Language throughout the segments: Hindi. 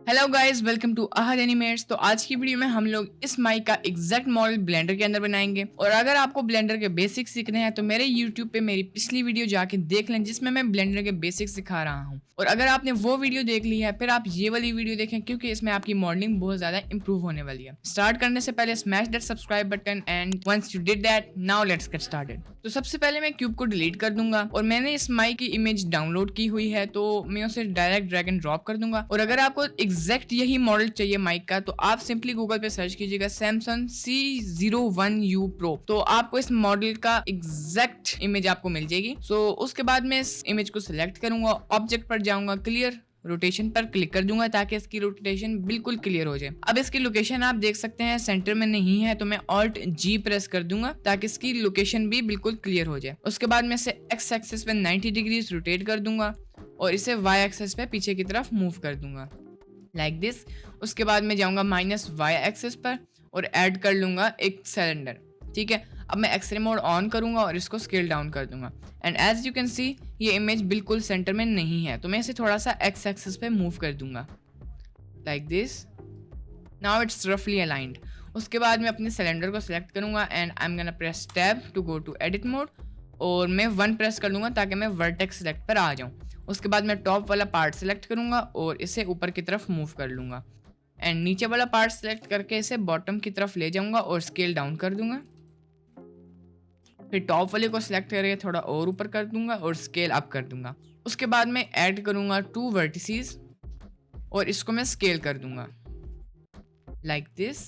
Hello guys, welcome to Ahad animates. तो आज की वीडियो में हम लोग इस माइक का एग्जैक्ट मॉडल ब्लेंडर के अंदर बनाएंगे। और अगर आपको ब्लेंडर के बेसिक्स सीखने हैं तो मेरे यूट्यूब पे मेरी पिछली वीडियो जाके देख लें जिसमें मैं ब्लेंडर के बेसिक्स सिखा रहा हूँ। और अगर आपने वो वीडियो देख ली है फिर आप ये वाली वीडियो देखें क्योंकि इसमें आपकी मॉडलिंग बहुत ज्यादा इंप्रूव होने वाली है। स्टार्ट करने से पहले smash that subscribe button and once you did that now let's get started. तो सबसे पहले मैं क्यूब को डिलीट कर दूंगा और मैंने इस माइक की इमेज डाउनलोड की हुई है तो मैं उसे डायरेक्ट ड्रैग एंड ड्रॉप कर दूंगा। और अगर आपको एग्जैक्ट यही मॉडल चाहिए माइक का तो आप सिंपली गूगल पे सर्च कीजिएगा सैमसंग C01U Pro, तो आपको इस मॉडल का एग्जैक्ट इमेज आपको मिल जाएगी। उसके बाद मैं इस इमेज को सिलेक्ट करूंगा, ऑब्जेक्ट पर जाऊंगा, क्लियर रोटेशन पर क्लिक कर दूंगा ताकि इसकी रोटेशन बिल्कुल क्लियर हो जाए। अब इसकी लोकेशन आप देख सकते हैं सेंटर में नहीं है तो मैं Alt G प्रेस कर दूंगा ताकि इसकी लोकेशन भी बिल्कुल क्लियर हो जाए। उसके बाद मैं इसे एक्स एक्सिस पे 90 डिग्री रोटेट कर दूंगा और इसे वाई एक्सिस पे पीछे की तरफ मूव कर दूंगा लाइक दिस। उसके बाद मैं जाऊंगा -y एक्सिस पर और ऐड कर लूंगा एक सिलेंडर। ठीक है, अब मैं एक्सरे मोड ऑन करूंगा और इसको स्केल डाउन कर दूंगा and as you can see ये इमेज बिल्कुल सेंटर में नहीं है तो मैं इसे थोड़ा सा एक्स एक्सिस पे मूव कर दूंगा लाइक दिस। नाउ इट्स रफली अलाइंड। उसके बाद मैं अपने सिलेंडर को सिलेक्ट करूंगा and I am gonna press tab to go to edit mode और मैं 1 प्रेस कर लूँगा ताकि मैं वर्टेक्स सेलेक्ट पर आ जाऊँ। उसके बाद मैं टॉप वाला पार्ट सेलेक्ट करूँगा और इसे ऊपर की तरफ मूव कर लूँगा एंड नीचे वाला पार्ट सेलेक्ट करके इसे बॉटम की तरफ ले जाऊँगा और स्केल डाउन कर दूँगा। फिर टॉप वाले को सिलेक्ट करके थोड़ा और ऊपर कर दूँगा और स्केल अप कर दूँगा। उसके बाद मैं ऐड करूँगा 2 वर्टिसेस और इसको मैं स्केल कर दूँगा लाइक दिस।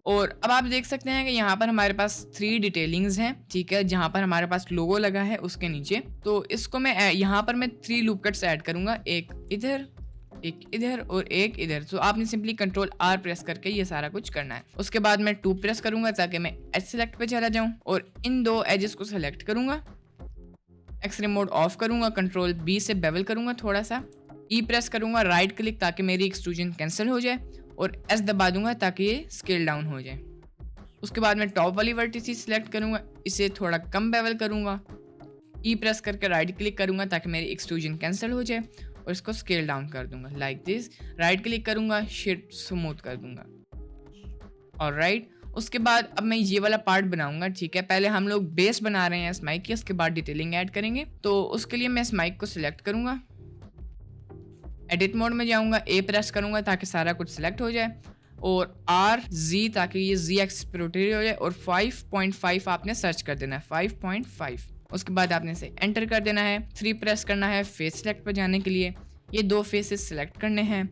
और अब आप देख सकते हैं कि यहाँ पर हमारे पास 3 डिटेलिंग्स हैं। ठीक है, जहाँ पर हमारे पास लोगो लगा है उसके नीचे, तो इसको मैं यहाँ पर मैं 3 लूप कट्स ऐड करूँगा, एक इधर, एक इधर और एक इधर। तो आपने सिंपली कंट्रोल R प्रेस करके ये सारा कुछ करना है। उसके बाद मैं 2 प्रेस करूँगा ताकि मैं एज सेलेक्ट पे चला जाऊँ और इन 2 एजेस को सेलेक्ट करूँगा, एक्सरे मोड ऑफ करूँगा, कंट्रोल B से बेवल करूँगा, थोड़ा सा E प्रेस करूँगा, राइट क्लिक ताकि मेरी एक्सट्रूजन कैंसिल हो जाए और S दबा दूंगा ताकि ये स्केल डाउन हो जाए। उसके बाद मैं टॉप वाली वर्टिसेस सिलेक्ट करूंगा, इसे थोड़ा कम बेवल करूंगा, E प्रेस करके राइट क्लिक करूंगा ताकि मेरी एक्सट्रूजन कैंसिल हो जाए और इसको स्केल डाउन कर दूंगा लाइक दिस। राइट क्लिक करूंगा, शेड स्मूथ कर दूंगा। ऑलराइट, उसके बाद अब मैं ये वाला पार्ट बनाऊंगा। ठीक है, पहले हम लोग बेस बना रहे हैं इस माइक की, उसके बाद डिटेलिंग ऐड करेंगे। तो उसके लिए मैं इस माइक को सिलेक्ट करूंगा, एडिट मोड में जाऊंगा, A प्रेस करूंगा ताकि सारा कुछ सिलेक्ट हो जाए और RZ ताकि ये Z एक्सिस पे रोटेट हो जाए और 5.5 आपने सर्च कर देना है, 5.5। उसके बाद आपने इसे एंटर कर देना है। 3 प्रेस करना है फेस सेलेक्ट पर जाने के लिए, ये 2 फेसेस सिलेक्ट करने हैं,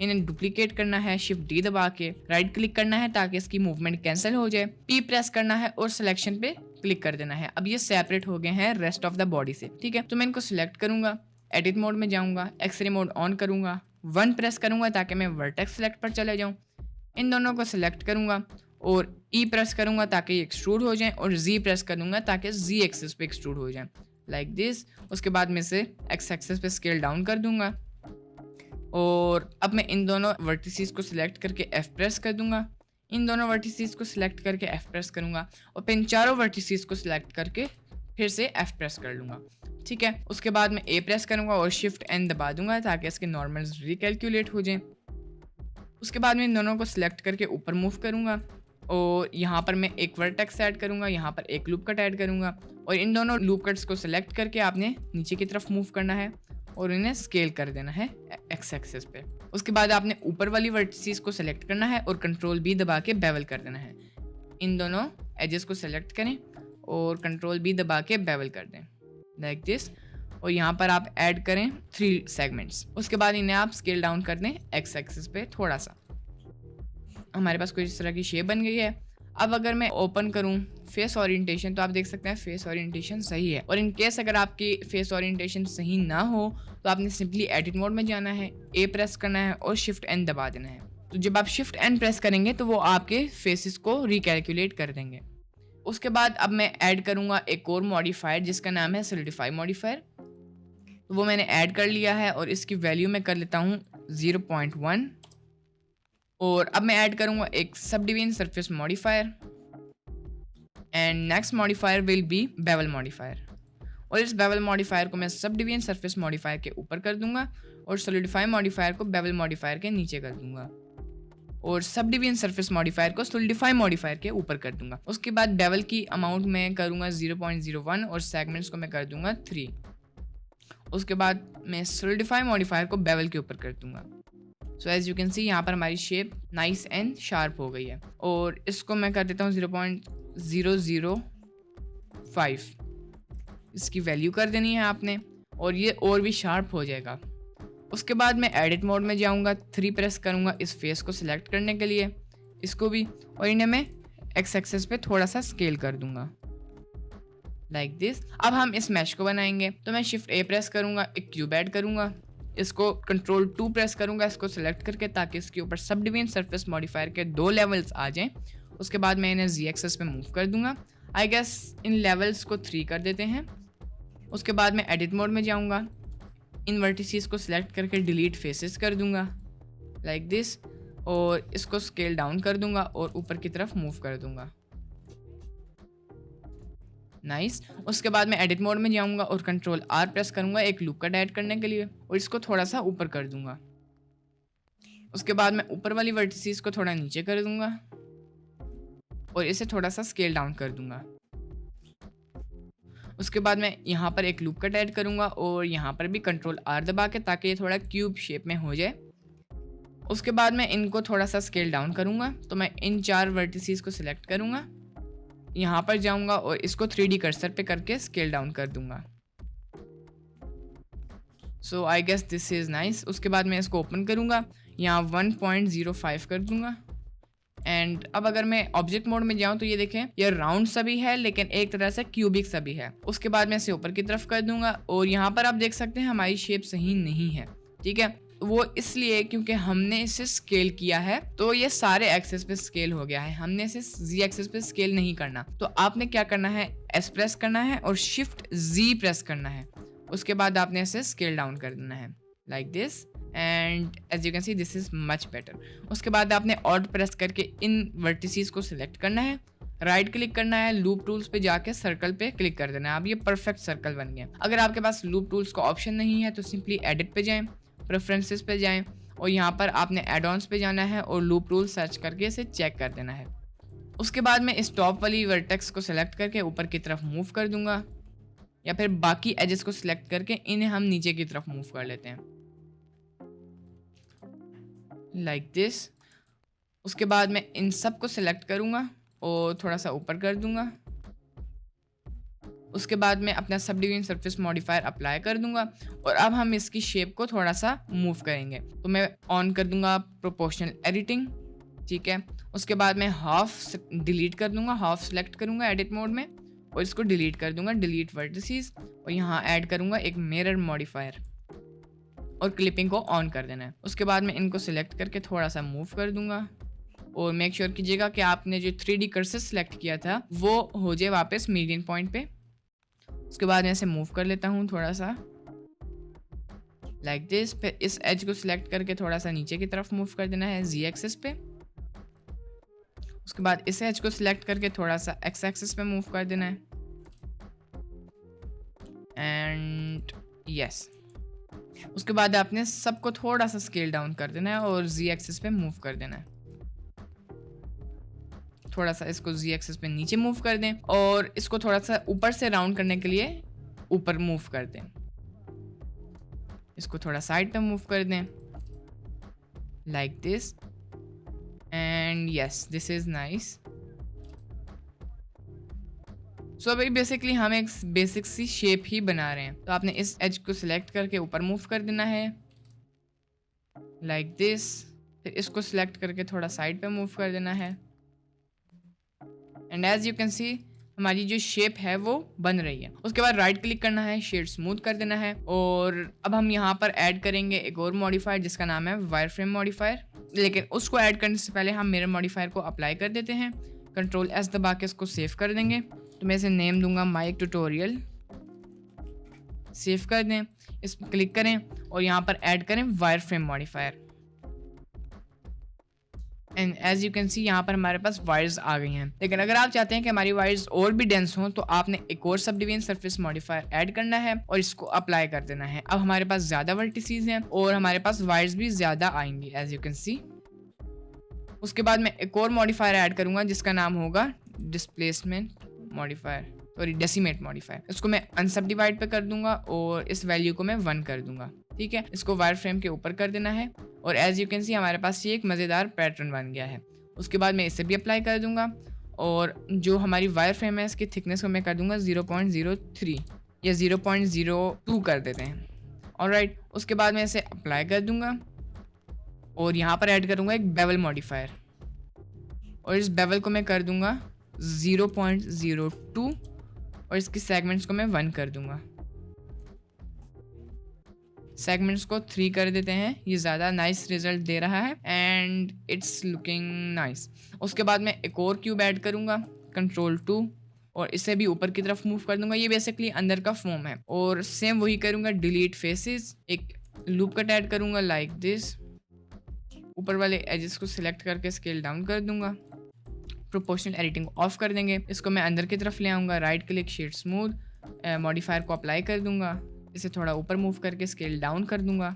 इन्हें डुप्लीकेट करना है, शिफ्ट D दबा के राइट क्लिक करना है ताकि इसकी मूवमेंट कैंसिल हो जाए, P प्रेस करना है और सिलेक्शन पे क्लिक कर देना है। अब ये सेपरेट हो गए हैं रेस्ट ऑफ द बॉडी से। ठीक है, तो मैं इनको सिलेक्ट करूंगा, एडिट मोड में जाऊंगा, एक्सरे मोड ऑन करूंगा, 1 प्रेस करूंगा ताकि मैं वर्टेक्स सेलेक्ट पर चले जाऊं, इन दोनों को सिलेक्ट करूंगा और E प्रेस करूंगा ताकि ये एक्सट्रूड हो जाए और Z प्रेस करूंगा ताकि Z एक्सिस पे एक्सट्रूड हो जाए लाइक दिस। उसके बाद मैं इसे X एक्सिस पे स्केल डाउन कर दूंगा और अब मैं इन दोनों वर्टिसेस को सिलेक्ट करके F प्रेस कर दूंगा, इन दोनों वर्टिसेस को सिलेक्ट करके F प्रेस करूंगा और फिर इन चारों वर्टिसेस को सिलेक्ट करके फिर से F प्रेस कर लूँगा। ठीक है, उसके बाद मैं A प्रेस करूँगा और शिफ्ट N दबा दूंगा ताकि इसके नॉर्मल्स रिकैलकुलेट हो जाएं। उसके बाद मैं इन दोनों को सिलेक्ट करके ऊपर मूव करूँगा और यहाँ पर मैं एक वर्टेक्स ऐड करूँगा, यहाँ पर एक लूप कट ऐड करूँगा और इन दोनों लूप कट्स को सिलेक्ट करके आपने नीचे की तरफ मूव करना है और इन्हें स्केल कर देना है एक्स एक्सिस पे। उसके बाद आपने ऊपर वाली वर्टिसेस को सिलेक्ट करना है और कंट्रोल B दबा के बेवल कर देना है। इन दोनों एजेस को सिलेक्ट करें और कंट्रोल B दबा के बेवल कर दें लाइक दिस और यहाँ पर आप ऐड करें 3 सेगमेंट्स। उसके बाद इन्हें आप स्केल डाउन कर दें एक्स एक्सिस पे थोड़ा सा। हमारे पास कुछ इस तरह की शेप बन गई है। अब अगर मैं ओपन करूँ फेस ओरिएंटेशन तो आप देख सकते हैं फेस ओरिएंटेशन सही है। और इन केस अगर आपकी फेस ओरिएंटेशन सही ना हो तो आपने सिंपली एडिट मोड में जाना है, A प्रेस करना है और शिफ्ट N दबा देना है। तो जब आप शिफ्ट N प्रेस करेंगे तो वो आपके फेसेस को रिकैलकुलेट कर देंगे। उसके बाद अब मैं ऐड करूँगा एक और मॉडिफायर जिसका नाम है सॉलिडिफाई मॉडिफायर। तो वो मैंने ऐड कर लिया है और इसकी वैल्यू मैं कर लेता हूँ 0.1 और अब मैं ऐड करूँगा एक sub division surface modifier and next modifier will be bevel modifier और इस बेवल मॉडिफायर को मैं सब डिवीजन सरफेस मॉडिफायर के ऊपर कर दूंगा और सॉलिडिफाई मॉडिफायर को बेवल मॉडिफायर के नीचे कर दूंगा और सब डिवीजन सरफेस मॉडिफायर को सॉलिडिफाई मॉडिफायर के ऊपर कर दूंगा। उसके बाद बेवल की अमाउंट मैं करूंगा 0.01 और सेगमेंट्स को मैं कर दूंगा 3। उसके बाद मैं सॉलिडिफाई मॉडिफायर को बेवल के ऊपर कर दूंगा। So as you can see यहाँ पर हमारी शेप नाइस एंड शार्प हो गई है और इसको मैं कर देता हूँ 0.005। इसकी वैल्यू कर देनी है आपने और ये और भी शार्प हो जाएगा। उसके बाद मैं एडिट मोड में जाऊंगा, 3 प्रेस करूंगा इस फेस को सिलेक्ट करने के लिए, इसको भी, और इन्हें मैं एक्स एक्सेस पे थोड़ा सा स्केल कर दूंगा लाइक दिस। अब हम इस मैश को बनाएंगे, तो मैं शिफ्ट ए प्रेस करूंगा, एक क्यूब ऐड करूंगा, इसको कंट्रोल 2 प्रेस करूंगा, इसको सिलेक्ट करके ताकि इसके ऊपर सब डिवीजन सरफेस मॉडिफायर के 2 लेवल्स आ जाएं। उसके बाद मैं इन्हें जी एक्सेस पे मूव कर दूंगा। आई गेस इन लेवल्स को 3 कर देते हैं। उसके बाद मैं एडिट मोड में जाऊंगा, इन वर्टिसेस को सिलेक्ट करके डिलीट फेसेस कर दूंगा लाइक दिस और इसको स्केल डाउन कर दूंगा और ऊपर की तरफ मूव कर दूंगा। नाइस। उसके बाद मैं एडिट मोड में जाऊंगा और कंट्रोल आर प्रेस करूंगा एक लूप कट ऐड करने के लिए और इसको थोड़ा सा ऊपर कर दूंगा। उसके बाद मैं ऊपर वाली वर्टिसेस को थोड़ा नीचे कर दूंगा और इसे थोड़ा सा स्केल डाउन कर दूंगा। उसके बाद मैं यहाँ पर एक लूप कट ऐड करूँगा और यहाँ पर भी कंट्रोल आर दबा के ताकि ये थोड़ा क्यूब शेप में हो जाए। उसके बाद मैं इनको थोड़ा सा स्केल डाउन करूँगा, तो मैं इन 4 वर्टिसेस को सिलेक्ट करूँगा, यहाँ पर जाऊँगा और इसको 3D कर्सर पे करके स्केल डाउन कर दूँगा। So I guess this is nice. उसके बाद मैं इसको ओपन करूँगा, यहाँ 1.05 कर दूँगा एंड अब अगर मैं ऑब्जेक्ट मोड में जाऊं तो ये देखें ये राउंड सा भी है लेकिन एक तरह से क्यूबिक सा भी है। उसके बाद मैं इसे ऊपर की तरफ कर दूंगा और यहाँ पर आप देख सकते हैं हमारी शेप सही नहीं है, ठीक है। वो इसलिए क्योंकि हमने इसे स्केल किया है, तो ये सारे एक्सेस पे स्केल हो गया है, हमने इसे जी एक्सेस पे स्केल नहीं करना। तो आपने क्या करना है, एस प्रेस करना है और शिफ्ट जी प्रेस करना है। उसके बाद आपने इसे स्केल डाउन कर देना है like this and as you can see this is much better. उसके बाद आपने ऑल्ट प्रेस करके इन वर्टिसेस को सिलेक्ट करना है, राइट क्लिक करना है, लूप टूल्स पे जाके सर्कल पे क्लिक कर देना है। अब ये परफेक्ट सर्कल बन गया। अगर आपके पास लूप टूल्स का ऑप्शन नहीं है तो सिंपली एडिट पे जाएं, प्रेफरेंसेस पे जाएं और यहाँ पर आपने एड ऑन्स पे जाना है और लूप टूल सर्च करके इसे चेक कर देना है। उसके बाद मैं इस टॉप वाली वर्टेक्स को सिलेक्ट करके ऊपर की तरफ मूव कर दूंगा या फिर बाकी एजेस को सिलेक्ट करके इन्हें हम नीचे की तरफ मूव कर लेते हैं लाइक दिस। उसके बाद मैं इन सब को सिलेक्ट करूँगा और थोड़ा सा ऊपर कर दूंगा। उसके बाद मैं अपना sub division surface modifier apply कर दूंगा और अब हम इसकी शेप को थोड़ा सा मूव करेंगे। तो मैं ऑन कर दूंगा प्रोपोर्शनल एडिटिंग, ठीक है। उसके बाद मैं हाफ डिलीट कर दूंगा, हाफ सेलेक्ट करूंगा एडिट मोड में और इसको डिलीट कर दूंगा, डिलीट वर्टिसेस, और यहाँ ऐड करूंगा एक मिरर मॉडिफायर और क्लिपिंग को ऑन कर देना है। उसके बाद मैं इनको सिलेक्ट करके थोड़ा सा मूव कर दूंगा और मेक श्योर कीजिएगा कि आपने जो 3D कर्सर सेलेक्ट किया था वो हो जाए वापस मीडियन पॉइंट पे। उसके बाद मैं इसे मूव कर लेता हूँ थोड़ा सा लाइक दिस। फिर इस एज को सिलेक्ट करके थोड़ा सा नीचे की तरफ मूव कर देना है जी एक्सिस पे। उसके बाद इस एज को सिलेक्ट करके थोड़ा सा एक्स एक्सिस पे मूव कर देना है एंड यस। उसके बाद आपने सबको थोड़ा सा स्केल डाउन कर देना है और जी एक्सिस पे मूव कर देना है। थोड़ा सा इसको जी एक्सिस पे नीचे मूव कर दें और इसको थोड़ा सा ऊपर से राउंड करने के लिए ऊपर मूव कर दें। इसको थोड़ा साइड पे मूव कर दें like this and yes this is nice. So अभी बेसिकली हम एक बेसिक सी शेप ही बना रहे हैं। तो आपने इस एज को सिलेक्ट करके ऊपर मूव कर देना है लाइक दिस। फिर इसको सिलेक्ट करके थोड़ा साइड पे मूव कर देना है and as you can see हमारी जो शेप है वो बन रही है। उसके बाद राइट क्लिक करना है, शेड स्मूथ कर देना है और अब हम यहाँ पर ऐड करेंगे एक और मॉडिफायर जिसका नाम है वायर फ्रेम मॉडिफायर। लेकिन उसको ऐड करने से पहले हम मिरर मॉडिफायर को अप्लाई कर देते हैं। कंट्रोल एस दबा के इसको सेव कर देंगे। तो मैं इसे नेम दूंगा माइक ट्यूटोरियल। सेव कर दें, इस पर क्लिक करें और यहाँ पर ऐड करें wire frame modifier and as you can see यहाँ पर हमारे पास वायर्स आ गई हैं। लेकिन अगर आप चाहते हैं कि हमारी वायर्स और भी डेंस हों तो आपने एक और sub division surface modifier add करना है और इसको अप्लाई कर देना है। अब हमारे पास ज्यादा वर्टिसेस हैं और हमारे पास वायर्स भी ज्यादा आएंगी एज यू कैन सी। उसके बाद मैं एक और मॉडिफायर ऐड करूंगा जिसका नाम होगा displacement modifier, sorry decimate modifier. इसको मैं अनसबडिवाइड पे कर दूंगा और इस वैल्यू को मैं 1 कर दूंगा। ठीक है, इसको वायर फ्रेम के ऊपर कर देना है और एज यू कैन सी हमारे पास ये एक मज़ेदार पैटर्न बन गया है। उसके बाद मैं इसे भी अप्लाई कर दूंगा और जो हमारी वायर फ्रेम है इसकी थिकनेस को मैं कर दूंगा 0.03 या 0.02 कर देते हैं। ऑलराइट, उसके बाद मैं इसे अप्लाई कर दूंगा और यहाँ पर ऐड करूँगा एक बेवल मॉडिफायर और इस बेवल को मैं कर दूंगा 0.02 और इसकी सेगमेंट्स को मैं 1 कर दूंगा। सेगमेंट्स को 3 कर देते हैं, ये ज़्यादा नाइस रिजल्ट दे रहा है एंड इट्स लुकिंग नाइस। उसके बाद मैं एक और क्यूब ऐड करूँगा कंट्रोल 2 और इसे भी ऊपर की तरफ मूव कर दूंगा। ये बेसिकली अंदर का फॉर्म है और सेम वही करूँगा, डिलीट फेसेस, एक लूप कट ऐड करूँगा लाइक दिस। ऊपर वाले एजेस को सिलेक्ट करके स्केल डाउन कर दूंगा। प्रोपोर्शनल एडिटिंग ऑफ कर देंगे। इसको मैं अंदर की तरफ ले आऊँगा, right click shade smooth, modifier को अप्लाई कर दूंगा। इसे थोड़ा ऊपर मूव करके स्केल डाउन कर दूंगा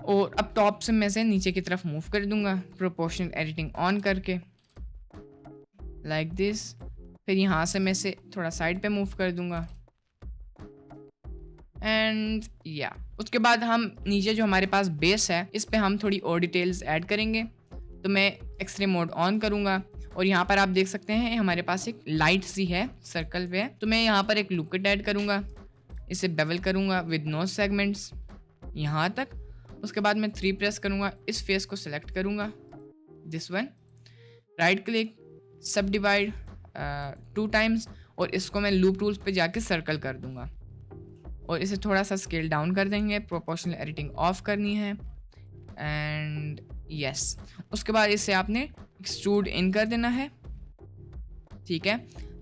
और अब टॉप से मैं से नीचे की तरफ मूव कर दूंगा प्रोपोर्शनल एडिटिंग ऑन करके लाइक दिस। फिर यहाँ से मैं से थोड़ा साइड पे मूव कर दूंगा एंड या उसके बाद हम नीचे जो हमारे पास बेस है इस पे हम थोड़ी और डिटेल्स ऐड करेंगे। तो मैं एक्सरे मोड ऑन करूँगा और यहाँ पर आप देख सकते हैं हमारे पास एक लाइट सी है सर्कल पे। तो मैं यहाँ पर एक लूप कट ऐड करूँगा, इसे बेवल करूँगा विद नो सेगमेंट्स यहाँ तक। उसके बाद मैं 3 प्रेस करूँगा, इस फेस को सिलेक्ट करूँगा दिस वन, राइट क्लिक सब डिवाइड 2 टाइम्स और इसको मैं लूप टूल्स पे जाके सर्कल कर दूँगा और इसे थोड़ा सा स्केल डाउन कर देंगे। प्रोपोर्शनल एडिटिंग ऑफ करनी है एंड यस। उसके बाद इसे आपने एक्सट्रूड इन कर देना है, ठीक है,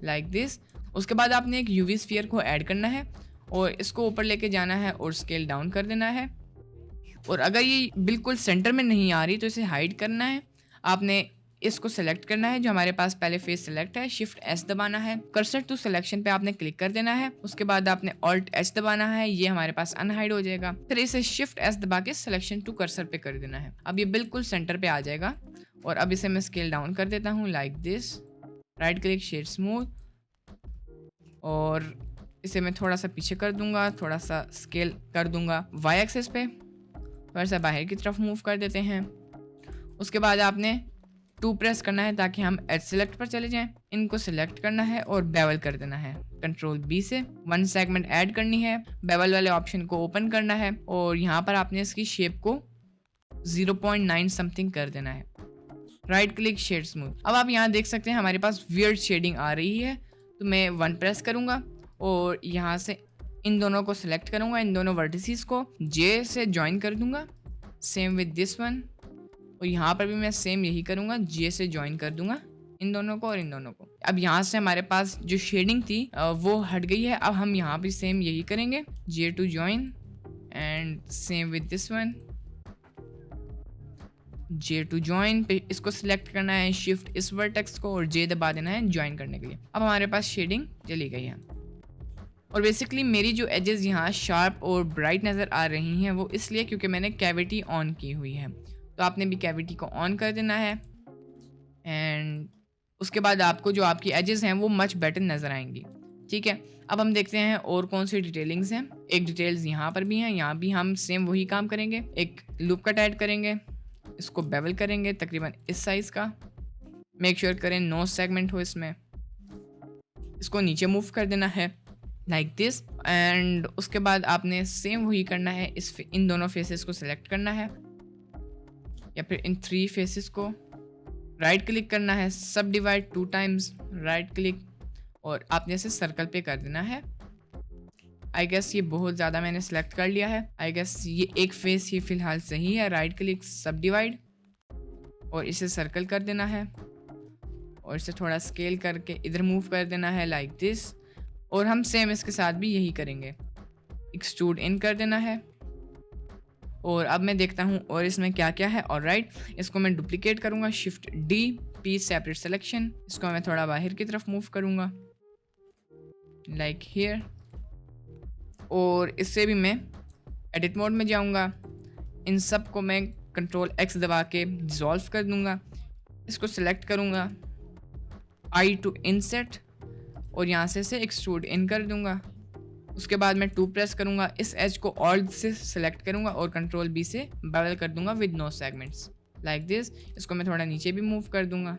लाइक दिस। उसके बाद आपने एक यूवी स्फीयर को ऐड करना है और इसको ऊपर लेके जाना है और स्केल डाउन कर देना है। और अगर ये बिल्कुल सेंटर में नहीं आ रही तो इसे हाइड करना है। आपने इसको सेलेक्ट करना है, जो हमारे पास पहले फेस सेलेक्ट है, शिफ्ट एस दबाना है, कर्सर टू सिलेक्शन पे आपने क्लिक कर देना है। उसके बाद आपने ऑल्ट एच दबाना है, ये हमारे पास अनहाइड हो जाएगा। फिर इसे शिफ्ट एस दबा के सिलेक्शन टू कर्सर पे कर देना है। अब ये बिल्कुल सेंटर पे आ जाएगा और अब इसे मैं स्केल डाउन कर देता हूँ like this, right click shade smooth और इसे मैं थोड़ा सा पीछे कर दूंगा, थोड़ा सा स्केल कर दूंगा वाई एक्सिस पे, थोड़ा सा बाहर की तरफ मूव कर देते हैं। उसके बाद आपने 2 प्रेस करना है ताकि हम एज सिलेक्ट पर चले जाएं। इनको सिलेक्ट करना है और बेवल कर देना है कंट्रोल बी से। 1 सेगमेंट ऐड करनी है, बेवल वाले ऑप्शन को ओपन करना है और यहाँ पर आपने इसकी शेप को 0.9 समथिंग कर देना है, राइट क्लिक शेड स्मूथ। अब आप यहाँ देख सकते हैं हमारे पास वियर्ड शेडिंग आ रही है। तो मैं 1 प्रेस करूँगा और यहाँ से इन दोनों को सिलेक्ट करूँगा, इन दोनों वर्टिसेस को जे से ज्वाइन कर दूंगा, सेम विद दिस वन। और यहाँ पर भी मैं सेम यही करूँगा, जे से ज्वाइन कर दूंगा इन दोनों को और इन दोनों को। अब यहाँ से हमारे पास जो शेडिंग थी वो हट गई है। अब हम यहाँ भी सेम यही करेंगे, J to join and same with this one, J to join पे इसको सिलेक्ट करना है, शिफ्ट इस वर्टेक्स को और जे दबा देना है ज्वाइन करने के लिए। अब हमारे पास शेडिंग चली गई है और बेसिकली मेरी जो एजेस यहाँ शार्प और ब्राइट नज़र आ रही हैं वो इसलिए क्योंकि मैंने कैविटी ऑन की हुई है। तो आपने भी कैविटी को ऑन कर देना है एंड उसके बाद आपको जो आपकी एजेस हैं वो मच बेटर नज़र आएंगी, ठीक है। अब हम देखते हैं और कौन सी डिटेलिंग्स हैं। एक डिटेल्स यहाँ पर भी हैं, यहाँ भी हम सेम वही काम करेंगे। एक लूप कट ऐड करेंगे, इसको बेवल करेंगे तकरीबन इस साइज़ का, मेक श्योर करें नो सेगमेंट हो इसमें। इसको नीचे मूव कर देना है लाइक दिस एंड उसके बाद आपने सेम वही करना है, इन दोनों फेसेस को सिलेक्ट करना है या फिर इन 3 फेसेस को राइट क्लिक करना है, सब डिवाइड 2 टाइम्स, राइट क्लिक और आपने इसे सर्कल पे कर देना है। आई गेस ये बहुत ज़्यादा मैंने सेलेक्ट कर लिया है। आई गेस ये एक फेस ही फ़िलहाल सही है, राइट क्लिक सब डिवाइड और इसे सर्कल कर देना है और इसे थोड़ा स्केल करके इधर मूव कर देना है लाइक दिस। और हम सेम इसके साथ भी यही करेंगे, एक्सट्रूड इन कर देना है और अब मैं देखता हूँ और इसमें क्या क्या है। ऑलराइट, इसको मैं डुप्लीकेट करूँगा, shift D, P separate selection. इसको मैं थोड़ा बाहर की तरफ मूव करूँगा लाइक हियर, और इससे भी मैं एडिट मोड में जाऊँगा। इन सब को मैं कंट्रोल एक्स दबा के डिज़ोल्व कर दूँगा। इसको सिलेक्ट करूँगा, आई टू इनसेट, और यहाँ से इसे एक्सट्रूड इन कर दूँगा। उसके बाद मैं 2 प्रेस करूँगा, इस एज को ऑल्ट से सिलेक्ट करूँगा और कंट्रोल बी से बेवल कर दूँगा with no segments like this. इसको मैं थोड़ा नीचे भी मूव कर दूँगा।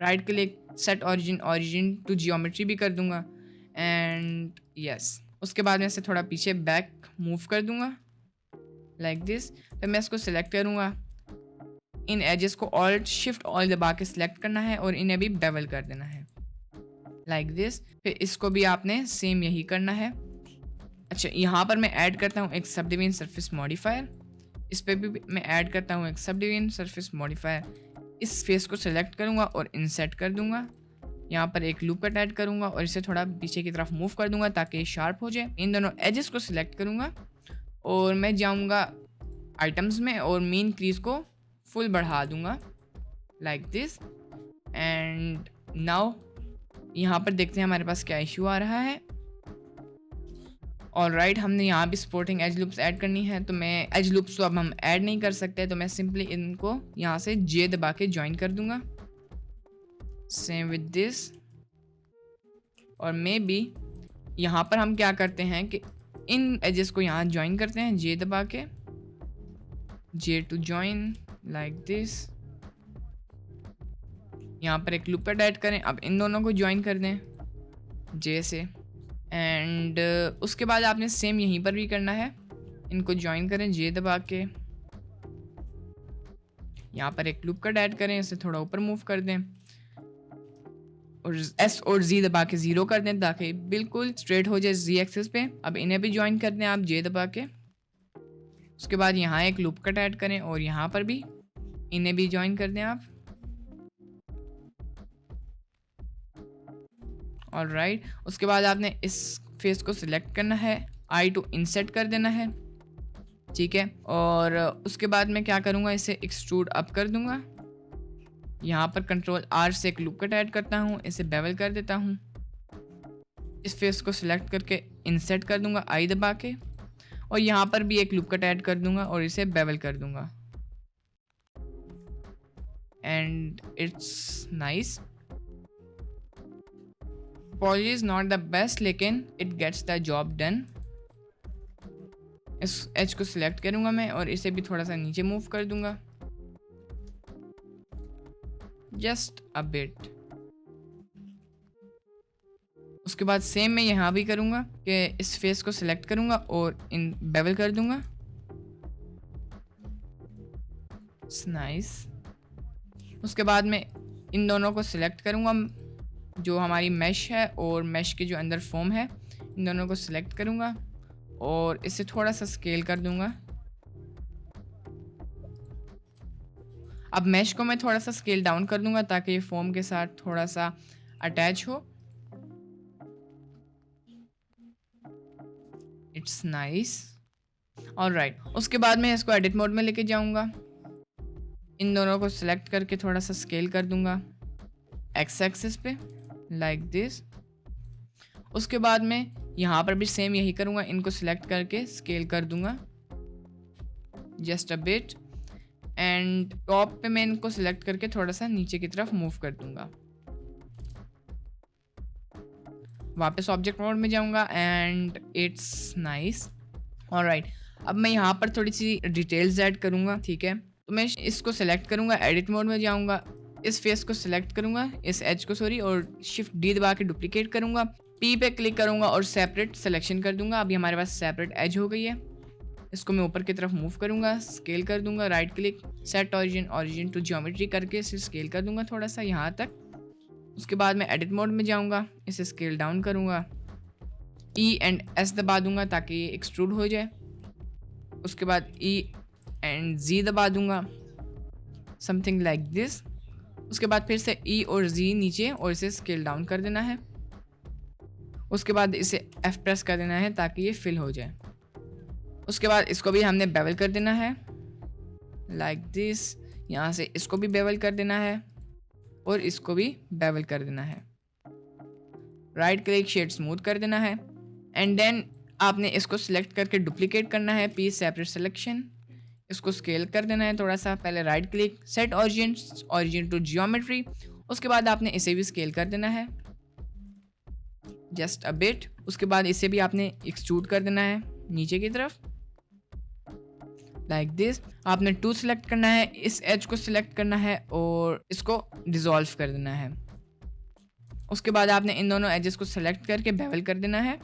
Right click, set origin to geometry भी कर दूँगा एंड यस। उसके बाद मैं इसे थोड़ा पीछे बैक मूव कर दूँगा लाइक दिस। फिर मैं इसको सिलेक्ट करूँगा, इन एजेस को ऑल्ट शिफ्ट ऑल दबा के सिलेक्ट करना है और इन्हें भी बेवल कर देना है लाइक दिस। फिर इसको भी आपने सेम यही करना है। अच्छा, यहाँ पर मैं ऐड करता हूँ एक सब डिवीजन सरफेस मॉडिफायर। इस पर भी मैं ऐड करता हूँ एक सब डिवीजन सरफेस मॉडिफायर। इस फेस को सिलेक्ट करूँगा और इंसर्ट कर दूँगा। यहाँ पर एक लूप कट ऐड करूँगा और इसे थोड़ा पीछे की तरफ मूव कर दूँगा ताकि ये शार्प हो जाए। इन दोनों एजेस को सिलेक्ट करूँगा और मैं जाऊँगा आइटम्स में और मेन क्रीज को फुल बढ़ा दूँगा लाइक दिस। एंड नाउ यहाँ पर देखते हैं हमारे पास क्या इशू आ रहा है। ऑलराइट, हमने यहाँ भी सपोर्टिंग एज लूप्स ऐड करनी है, तो मैं एज लूप्स तो अब हम ऐड नहीं कर सकते, तो मैं सिंपली इनको यहाँ से जे दबा के ज्वाइन कर दूंगा, सेम विद दिस। और मे बी यहाँ पर हम क्या करते हैं कि इन एजेस को यहाँ ज्वाइन करते हैं जे दबा के, जे टू ज्वाइन लाइक दिस। यहाँ पर एक लूप कट ऐड करें, अब इन दोनों को ज्वाइन कर दें जे से। एंड उसके बाद आपने सेम यहीं पर भी करना है, इनको ज्वाइन करें जे दबा के। यहाँ पर एक लूप कट ऐड करें, इसे थोड़ा ऊपर मूव कर दें और एस और जी दबा के 0 कर दें ताकि बिल्कुल स्ट्रेट हो जाए जी एक्सिस पे। अब इन्हें भी ज्वाइन कर दें आप जे दबा के। उसके बाद यहाँ एक लूप कट ऐड करें और यहाँ पर भी इन्हें भी ज्वाइन कर दें आप। ऑलराइट, उसके बाद आपने इस फेस को सिलेक्ट करना है, आई टू इंसर्ट कर देना है, ठीक है। और उसके बाद मैं क्या करूँगा, इसे एक्सट्रूड अप कर दूंगा। यहाँ पर कंट्रोल आर से एक लूप कट ऐड करता हूँ, इसे बेवल कर देता हूँ। इस फेस को सिलेक्ट करके इंसर्ट कर दूंगा आई दबा के, और यहाँ पर भी एक लूप कट ऐड कर दूंगा और इसे बेवल कर दूंगा and it's nice. Poly is not the best, लेकिन it gets the job done. इस एज को सिलेक्ट करूंगा मैं और इसे भी थोड़ा सा नीचे मूव कर दूंगा, जस्ट अ बिट। उसके बाद सेम मैं यहाँ भी करूंगा कि इस फेस को सिलेक्ट करूंगा और इन बेवल कर दूंगा। It's nice. उसके बाद मैं इन दोनों को सिलेक्ट करूंगा, जो हमारी मैश है और मैश के जो अंदर फॉर्म है, इन दोनों को सिलेक्ट करूंगा और इसे थोड़ा सा स्केल कर दूंगा। अब मैश को मैं थोड़ा सा स्केल डाउन कर दूंगा ताकि ये फॉर्म के साथ थोड़ा सा अटैच हो। It's nice. ऑलराइट, उसके बाद मैं इसको एडिट मोड में लेके जाऊंगा। इन दोनों को सिलेक्ट करके थोड़ा सा स्केल कर दूंगा एक्स एक्सिस पे लाइक दिस। उसके बाद मैं यहाँ पर भी सेम यही करूँगा, इनको सिलेक्ट करके स्केल कर दूंगा just a bit. And top पे मैं इनको सिलेक्ट करके थोड़ा सा नीचे की तरफ मूव कर दूंगा। वापस ऑब्जेक्ट मोड में जाऊंगा एंड इट्स नाइस। ऑलराइट, अब मैं यहाँ पर थोड़ी सी डिटेल्स ऐड करूँगा, ठीक है। तो मैं इसको सिलेक्ट करूँगा, एडिट मोड में जाऊँगा, इस फेस को सिलेक्ट करूँगा, इस एज को सॉरी, और शिफ्ट डी दबा के डुप्लीकेट करूँगा, पी पे क्लिक करूँगा और सेपरेट सिलेक्शन कर दूँगा। अभी हमारे पास सेपरेट एज हो गई है। इसको मैं ऊपर की तरफ मूव करूँगा, स्केल कर दूँगा, right click, set origin to geometry करके इसे स्केल कर दूँगा थोड़ा सा यहाँ तक। उसके बाद मैं एडिट मोड में जाऊँगा, इसे स्केल डाउन करूँगा, ई एंड एस दबा दूँगा ताकि ये एक्सट्रूड हो जाए। उसके बाद ई एंड जी दबा दूँगा, समथिंग लाइक दिस। उसके बाद फिर से ई और जी नीचे और इसे स्केल डाउन कर देना है। उसके बाद इसे एफ प्रेस कर देना है ताकि ये फिल हो जाए। उसके बाद इसको भी हमने बेवल कर देना है लाइक दिस। यहाँ से इसको भी बेवल कर देना है और इसको भी बेवल कर देना है। राइट क्लिक शेड स्मूथ कर देना है एंड देन आपने इसको सिलेक्ट करके डुप्लीकेट करना है, पीस सेपरेट सिलेक्शन। इसको स्केल कर देना है थोड़ा सा। पहले right click set origin to geometry. उसके बाद आपने इसे भी स्केल कर देना है जस्ट अ बिट। उसके बाद इसे भी आपने एक्सट्रूड कर देना है नीचे की तरफ लाइक दिस। आपने 2 सिलेक्ट करना है, इस एज को सिलेक्ट करना है और इसको डिसॉल्व कर देना है। उसके बाद आपने इन दोनों एजेस को सिलेक्ट करके बेवल कर देना है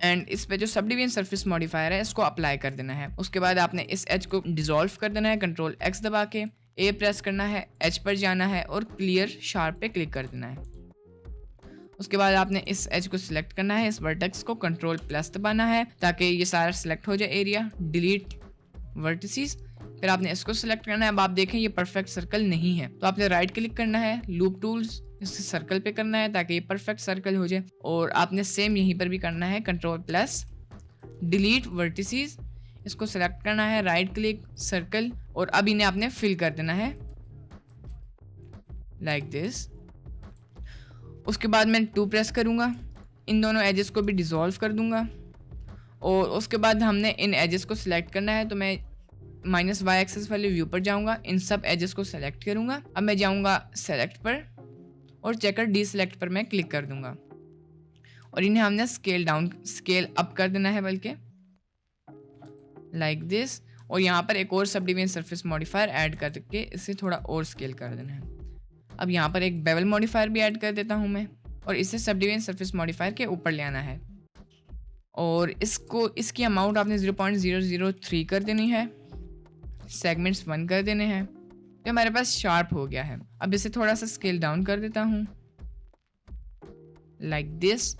एंड इस पे जो सब डिवीजन सरफेस मॉडिफायर है इसको अप्लाई कर देना है। उसके बाद आपने इस एज को डिसॉल्व कर देना है, कंट्रोल एक्स दबा के ए प्रेस करना है, एज पर जाना है और क्लियर शार्प पे क्लिक कर देना है। उसके बाद आपने इस एज को सिलेक्ट करना है, इस वर्टेक्स को कंट्रोल प्लस दबाना है ताकि ये सारा सिलेक्ट हो जाए एरिया। डिलीट वर्टिसेस, फिर आपने इसको सिलेक्ट करना है। अब आप देखें ये परफेक्ट सर्कल नहीं है तो आपने राइट क्लिक करना है, लूप टूल्स, इसे सर्कल पे करना है ताकि ये परफेक्ट सर्कल हो जाए। और आपने सेम यहीं पर भी करना है, कंट्रोल प्लस डिलीट वर्टिसेस, इसको सिलेक्ट करना है, राइट क्लिक सर्कल और अब इन्हें आपने फिल कर देना है लाइक दिस। उसके बाद मैं 2 प्रेस करूँगा, इन दोनों एजेस को भी डिसॉल्व कर दूंगा और उसके बाद हमने इन एजेस को सिलेक्ट करना है। तो मैं -y एक्सेस वाले व्यू पर जाऊंगा, इन सब एजेस को सिलेक्ट करूंगा। अब मैं जाऊंगा सेलेक्ट पर और चेकर डी सिलेक्ट पर मैं क्लिक कर दूंगा और इन्हें हमने स्केल अप कर देना है बल्कि लाइक दिस। और यहाँ पर एक और sub division surface modifier add करके इसे थोड़ा और स्केल कर देना है। अब यहाँ पर एक बेवल मॉडिफायर भी ऐड कर देता हूँ मैं और इसे सब डिवीजन सरफेस मॉडिफायर के ऊपर ले आना है और इसकी अमाउंट आपने 0.003 कर देनी है, सेगमेंट्स 1 कर देने हैं। तो हमारे पास शार्प हो गया है। अब इसे थोड़ा सा स्केल डाउन कर देता हूँ लाइक दिस।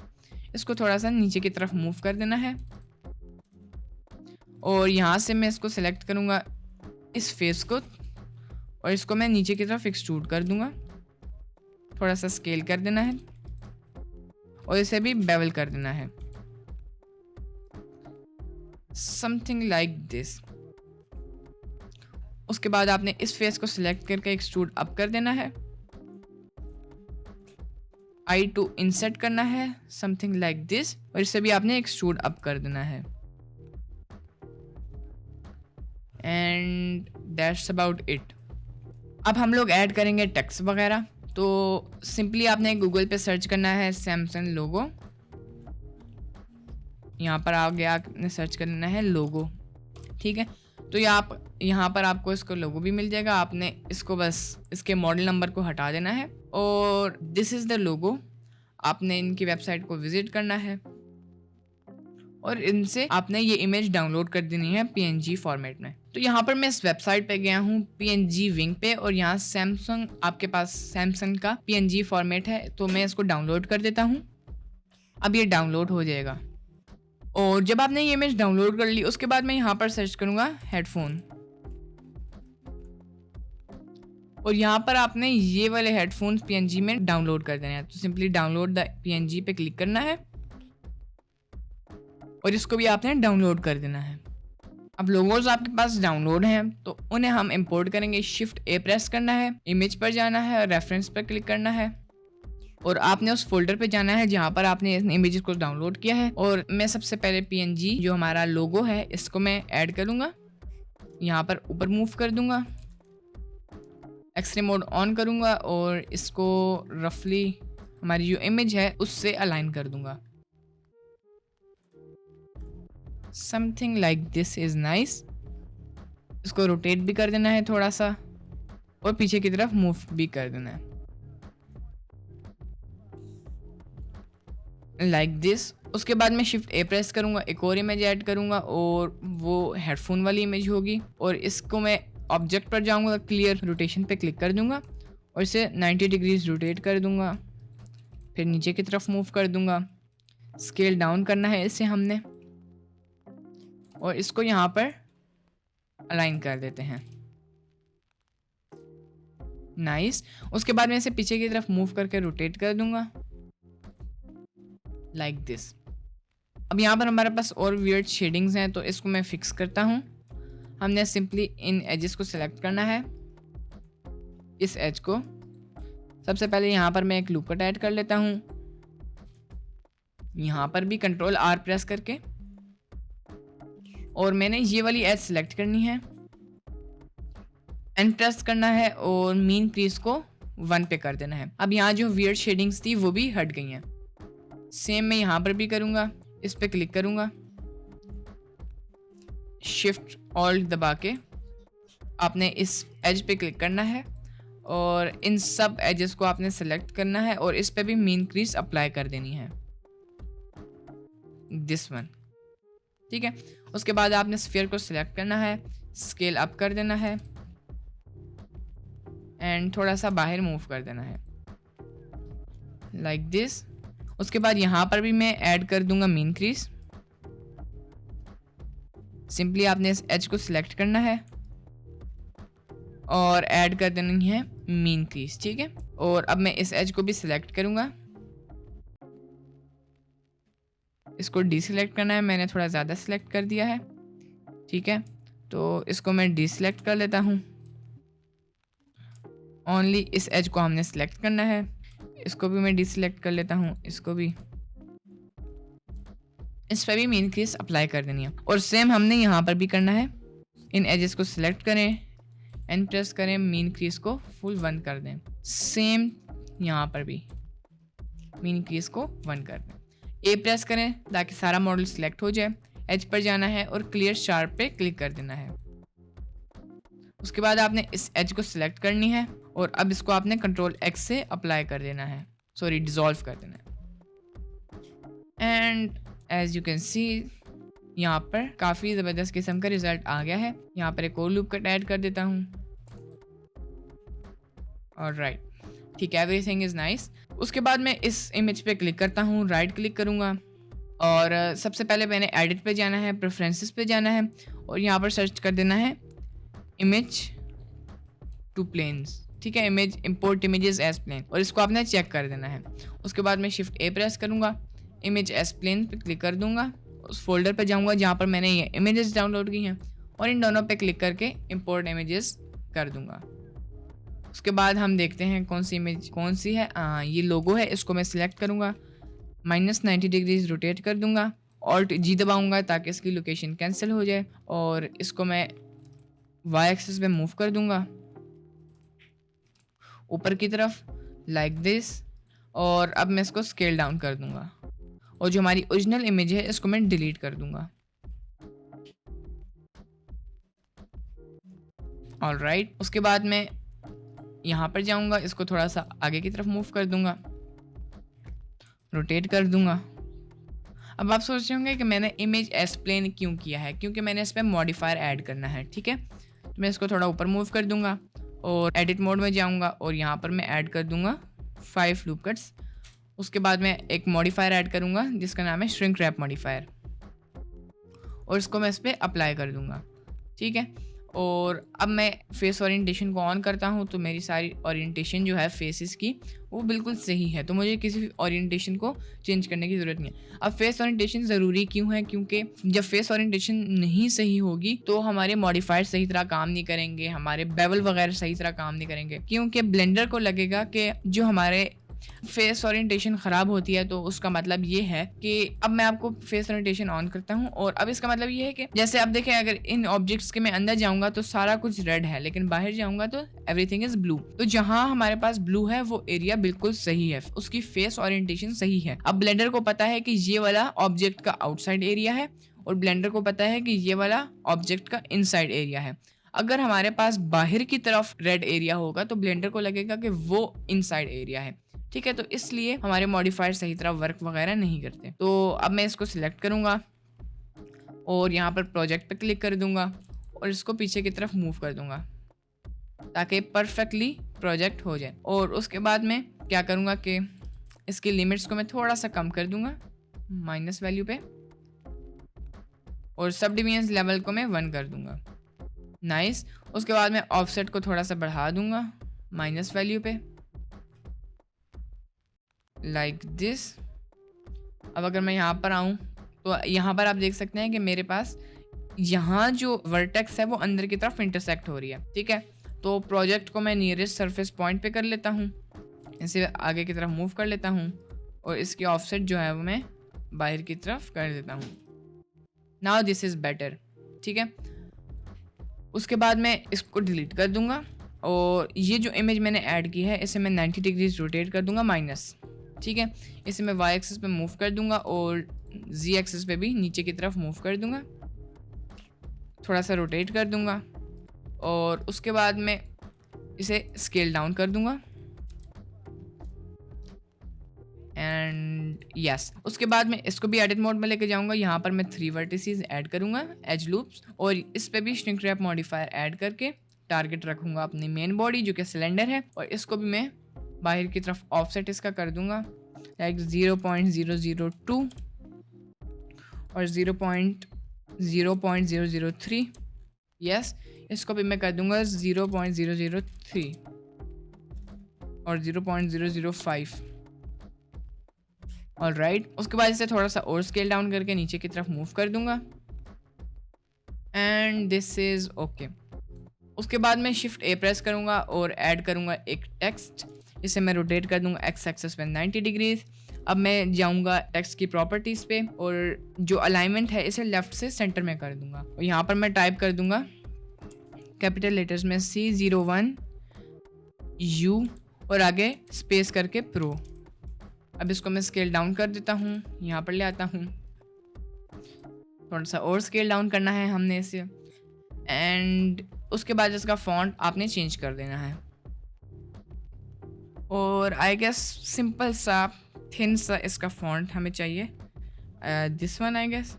इसको थोड़ा सा नीचे की तरफ मूव कर देना है और यहाँ से मैं इसको सेलेक्ट करूँगा इस फेस को और इसको मैं नीचे की तरफ एक्सट्रूड कर दूंगा, थोड़ा सा स्केल कर देना है और इसे भी बेवल कर देना है समथिंग लाइक दिस। उसके बाद आपने इस फेस को सिलेक्ट करके एक्सट्रूड अप कर देना है, आई टू इंसर्ट करना है समथिंग लाइक दिस और इसे भी आपने एक्सट्रूड अप कर देना है एंड दैट्स अबाउट इट। अब हम लोग ऐड करेंगे टेक्स्ट वगैरह। तो सिंपली आपने गूगल पे सर्च करना है सैमसंग लोगो। यहाँ पर आगे आपने सर्च करना है लोगो, ठीक है। तो यहाँ पर आपको इसको लोगो भी मिल जाएगा। आपने इसको बस इसके मॉडल नंबर को हटा देना है और दिस इज़ द लोगो। आपने इनकी वेबसाइट को विजिट करना है और इनसे आपने ये इमेज डाउनलोड कर देनी है PNG फॉर्मेट में। तो यहाँ पर मैं इस वेबसाइट पे गया हूँ PNG विंग पे और यहाँ सैमसंग, आपके पास सैमसंग का PNG फॉर्मेट है तो मैं इसको डाउनलोड कर देता हूँ। अब ये डाउनलोड हो जाएगा और जब आपने ये इमेज डाउनलोड कर ली उसके बाद मैं यहाँ पर सर्च करूँगा हेडफोन और यहाँ पर आपने ये वाले हेडफोन्स PNG में डाउनलोड कर देना है। तो सिंपली डाउनलोड द PNG पे क्लिक करना है और इसको भी आपने डाउनलोड कर देना है। अब लोगोज आपके पास डाउनलोड हैं तो उन्हें हम इंपोर्ट करेंगे। शिफ्ट A प्रेस करना है, इमेज पर जाना है और रेफरेंस पर क्लिक करना है और आपने उस फोल्डर पे जाना है जहाँ पर आपने इमेजेस को डाउनलोड किया है। और मैं सबसे पहले PNG जो हमारा लोगो है इसको मैं ऐड करूँगा, यहाँ पर ऊपर मूव कर दूंगा, एक्सरे मोड ऑन करूँगा और इसको रफली हमारी जो इमेज है उससे अलाइन कर दूंगा something like this is nice. इसको रोटेट भी कर देना है थोड़ा सा और पीछे की तरफ मूव भी कर देना है लाइक दिस। उसके बाद मैं शिफ्ट A प्रेस करूंगा, एक और इमेज ऐड करूंगा और वो हेडफोन वाली इमेज होगी और इसको मैं ऑब्जेक्ट पर जाऊंगा, क्लियर रोटेशन पे क्लिक कर दूंगा और इसे 90 डिग्रीज रोटेट कर दूंगा, फिर नीचे की तरफ मूव कर दूंगा, स्केल डाउन करना है इसे हमने और इसको यहाँ पर अलाइन कर देते हैं नाइस। उसके बाद मैं इसे पीछे की तरफ मूव करके रोटेट कर दूंगा लाइक दिस। अब यहाँ पर हमारे पास और वियर्ड शेडिंग्स हैं, तो इसको मैं फिक्स करता हूँ। हमने सिंपली इन एजेस को सिलेक्ट करना है, इस एज को। सबसे पहले यहाँ पर मैं एक लूप कट ऐड कर लेता हूँ, यहाँ पर भी कंट्रोल आर प्रेस करके, और मैंने ये वाली एज सिलेक्ट करनी है, एंड प्रेस करना है और मीन क्रीज को 1 पे कर देना है। अब यहाँ जो वियर्ड शेडिंग्स थी वो भी हट गई हैं। सेम मैं यहाँ पर भी करूँगा, इस पे क्लिक करूँगा, शिफ्ट ऑल्ट दबा के आपने इस एज पे क्लिक करना है और इन सब एजेस को आपने सेलेक्ट करना है और इस पे भी मीन क्रीज अप्लाई कर देनी है, दिस वन। ठीक है, उसके बाद आपने स्फीयर को सिलेक्ट करना है, स्केल अप कर देना है एंड थोड़ा सा बाहर मूव कर देना है, लाइक दिस। उसके बाद यहाँ पर भी मैं ऐड कर दूंगा मीन क्रीज। सिंपली आपने इस एज को सिलेक्ट करना है और ऐड कर देनी है मीन क्रीज। ठीक है, और अब मैं इस एज को भी सिलेक्ट करूंगा, इसको डीसिलेक्ट करना है, मैंने थोड़ा ज़्यादा सिलेक्ट कर दिया है। ठीक है, तो इसको मैं डीसिलेक्ट कर लेता हूँ, ओनली इस एज को हमने सिलेक्ट करना है। इसको भी मैं डीसिलेक्ट कर लेता हूँ, इसको भी, इस पर भी मीन क्रीज अप्लाई कर देनी है। और सेम हमने यहाँ पर भी करना है, इन एजेस को सिलेक्ट करें एंड प्रेस करें, मीन क्रीज को फुल 1 कर दें। सेम यहाँ पर भी मीन क्रीज को 1 कर दें। ए प्रेस करें ताकि सारा मॉडल सिलेक्ट हो जाए, एज पर जाना है और क्लियर शार्प पे क्लिक कर देना है। उसके बाद आपने इस एज को सिलेक्ट करनी है और अब इसको आपने कंट्रोल एक्स से अप्लाई कर देना है, सॉरी डिसॉल्व कर देना है। And as you can see यहाँ पर काफ़ी ज़बरदस्त किस्म का रिजल्ट आ गया है। यहाँ पर एक और लूप कट ऐड कर देता हूँ। ऑलराइट, ठीक है, एवरीथिंग इज़ नाइस। उसके बाद मैं इस इमेज पे क्लिक करता हूँ, राइट क्लिक करूँगा और सबसे पहले मैंने एडिट पे जाना है, प्रेफरेंसेस पे जाना है और यहाँ पर सर्च कर देना है इमेज टू प्लेन्स। ठीक है, image import images as plane, और इसको आपने चेक कर देना है। उसके बाद मैं शिफ्ट ए प्रेस करूँगा, इमेज एज प्लेन पे क्लिक कर दूंगा, उस फोल्डर पे जाऊँगा जहाँ पर मैंने ये इमेजेस डाउनलोड की हैं और इन दोनों पे क्लिक करके इंपोर्ट इमेजेस कर दूंगा। उसके बाद हम देखते हैं कौन सी इमेज कौन सी है। ये लोगो है, इसको मैं सिलेक्ट करूँगा, -90 डिग्रीज रोटेट कर दूंगा, ऑल्ट जी दबाऊंगा ताकि इसकी लोकेशन कैंसिल हो जाए और इसको मैं वाई एक्सिस पे मूव कर दूंगा ऊपर की तरफ, लाइक दिस। और अब मैं इसको स्केल डाउन कर दूंगा और जो हमारी ओरिजिनल इमेज है इसको मैं डिलीट कर दूंगा। ऑलराइट, उसके बाद मैं यहाँ पर जाऊँगा, इसको थोड़ा सा आगे की तरफ मूव कर दूंगा, रोटेट कर दूंगा। अब आप सोच रहे होंगे कि मैंने इमेज एस प्लेन क्यों किया है, क्योंकि मैंने इस पर मॉडिफायर ऐड करना है। ठीक है, तो मैं इसको थोड़ा ऊपर मूव कर दूंगा और एडिट मोड में जाऊंगा और यहाँ पर मैं ऐड कर दूंगा 5 लूप कट्स। उसके बाद मैं एक मॉडिफायर ऐड करूँगा जिसका नाम है श्रिंक रैप मॉडिफायर और इसको मैं इस पर अप्लाई कर दूंगा। ठीक है, और अब मैं फेस ओरिएंटेशन को ऑन करता हूँ तो मेरी सारी ओरिएंटेशन जो है फेसेस की वो बिल्कुल सही है, तो मुझे किसी ओरिएंटेशन को चेंज करने की ज़रूरत नहीं है। अब फेस ओरिएंटेशन ज़रूरी क्यों है, क्योंकि जब फेस ओरिएंटेशन नहीं सही होगी तो हमारे मॉडिफायर सही तरह काम नहीं करेंगे, हमारे बेवल वगैरह सही तरह काम नहीं करेंगे, क्योंकि ब्लेंडर को लगेगा कि जो हमारे फेस ओरिएंटेशन ख़राब होती है तो उसका मतलब ये है कि अब मैं आपको फेस ओरिएंटेशन ऑन करता हूँ और अब इसका मतलब ये है कि जैसे आप देखें, अगर इन ऑब्जेक्ट्स के मैं अंदर जाऊंगा तो सारा कुछ रेड है, लेकिन बाहर जाऊंगा तो एवरीथिंग इज ब्लू। तो जहाँ हमारे पास ब्लू है वो एरिया बिल्कुल सही है, उसकी फेस ओरिएंटेशन सही है। अब ब्लेंडर को पता है कि ये वाला ऑब्जेक्ट का आउटसाइड एरिया है और ब्लेंडर को पता है कि ये वाला ऑब्जेक्ट का इनसाइड एरिया है। अगर हमारे पास बाहर की तरफ रेड एरिया होगा तो ब्लेंडर को लगेगा कि वो इनसाइड एरिया है। ठीक है, तो इसलिए हमारे मॉडिफायर सही तरह वर्क वगैरह नहीं करते। तो अब मैं इसको सिलेक्ट करूँगा और यहाँ पर प्रोजेक्ट पे क्लिक कर दूँगा और इसको पीछे की तरफ मूव कर दूँगा ताकि परफेक्टली प्रोजेक्ट हो जाए। और उसके बाद मैं क्या करूँगा कि इसकी लिमिट्स को मैं थोड़ा सा कम कर दूँगा माइनस वैल्यू पे और सब डिवीजन लेवल को मैं 1 कर दूँगा। नाइस, उसके बाद मैं ऑफसेट को थोड़ा सा बढ़ा दूँगा माइनस वैल्यू पे, लाइक दिस। अब अगर मैं यहाँ पर आऊँ तो यहाँ पर आप देख सकते हैं कि मेरे पास यहाँ जो वर्टेक्स है वो अंदर की तरफ इंटरसेक्ट हो रही है, ठीक है। तो प्रोजेक्ट को मैं नियरेस्ट सरफेस पॉइंट पे कर लेता हूँ, इसे आगे की तरफ मूव कर लेता हूँ और इसकी ऑफसेट जो है वो मैं बाहर की तरफ कर देता हूँ। नाउ दिस इज़ बेटर, ठीक है। उसके बाद मैं इसको डिलीट कर दूंगा और ये जो इमेज मैंने ऐड की है इसे मैं 90 डिग्रीज रोटेट कर दूंगा माइनस, ठीक है। इसे मैं वाई एक्सिस पे मूव कर दूंगा और जी एक्सिस पे भी नीचे की तरफ मूव कर दूंगा, थोड़ा सा रोटेट कर दूंगा और उसके बाद मैं इसे स्केल डाउन कर दूंगा एंड यस। उसके बाद मैं इसको भी एडिट मोड में लेके जाऊंगा। यहाँ पर मैं 3 वर्टिसेस ऐड करूंगा एज लूप्स और इस पे भी श्रिंक रैप मॉडिफायर ऐड करके टारगेट रखूंगा अपनी मेन बॉडी जो कि सिलेंडर है और इसको भी मैं बाहर की तरफ ऑफसेट इसका कर दूंगा लाइक 0.002 और 0.003। यस, इसको भी मैं कर दूंगा 0.003 और 0.005। ऑलराइट, उसके बाद इसे थोड़ा सा और स्केल डाउन करके नीचे की तरफ मूव कर दूंगा एंड दिस इज ओके। उसके बाद मैं शिफ्ट ए प्रेस करूंगा और ऐड करूंगा एक टेक्स्ट। इसे मैं रोटेट कर दूंगा एक्स एक्सिस पे 90 डिग्रीज। अब मैं जाऊंगा टेक्स्ट की प्रॉपर्टीज़ पे और जो अलाइनमेंट है इसे लेफ्ट से सेंटर में कर दूंगा और यहाँ पर मैं टाइप कर दूंगा कैपिटल लेटर्स में C01 U और आगे स्पेस करके प्रो। अब इसको मैं स्केल डाउन कर देता हूँ, यहाँ पर ले आता हूँ, थोड़ा सा और स्केल डाउन करना है हमने इसे एंड उसके बाद इसका फॉन्ट आपने चेंज कर देना है और आई गेस सिंपल सा थिन सा इसका फॉन्ट हमें चाहिए, this one I guess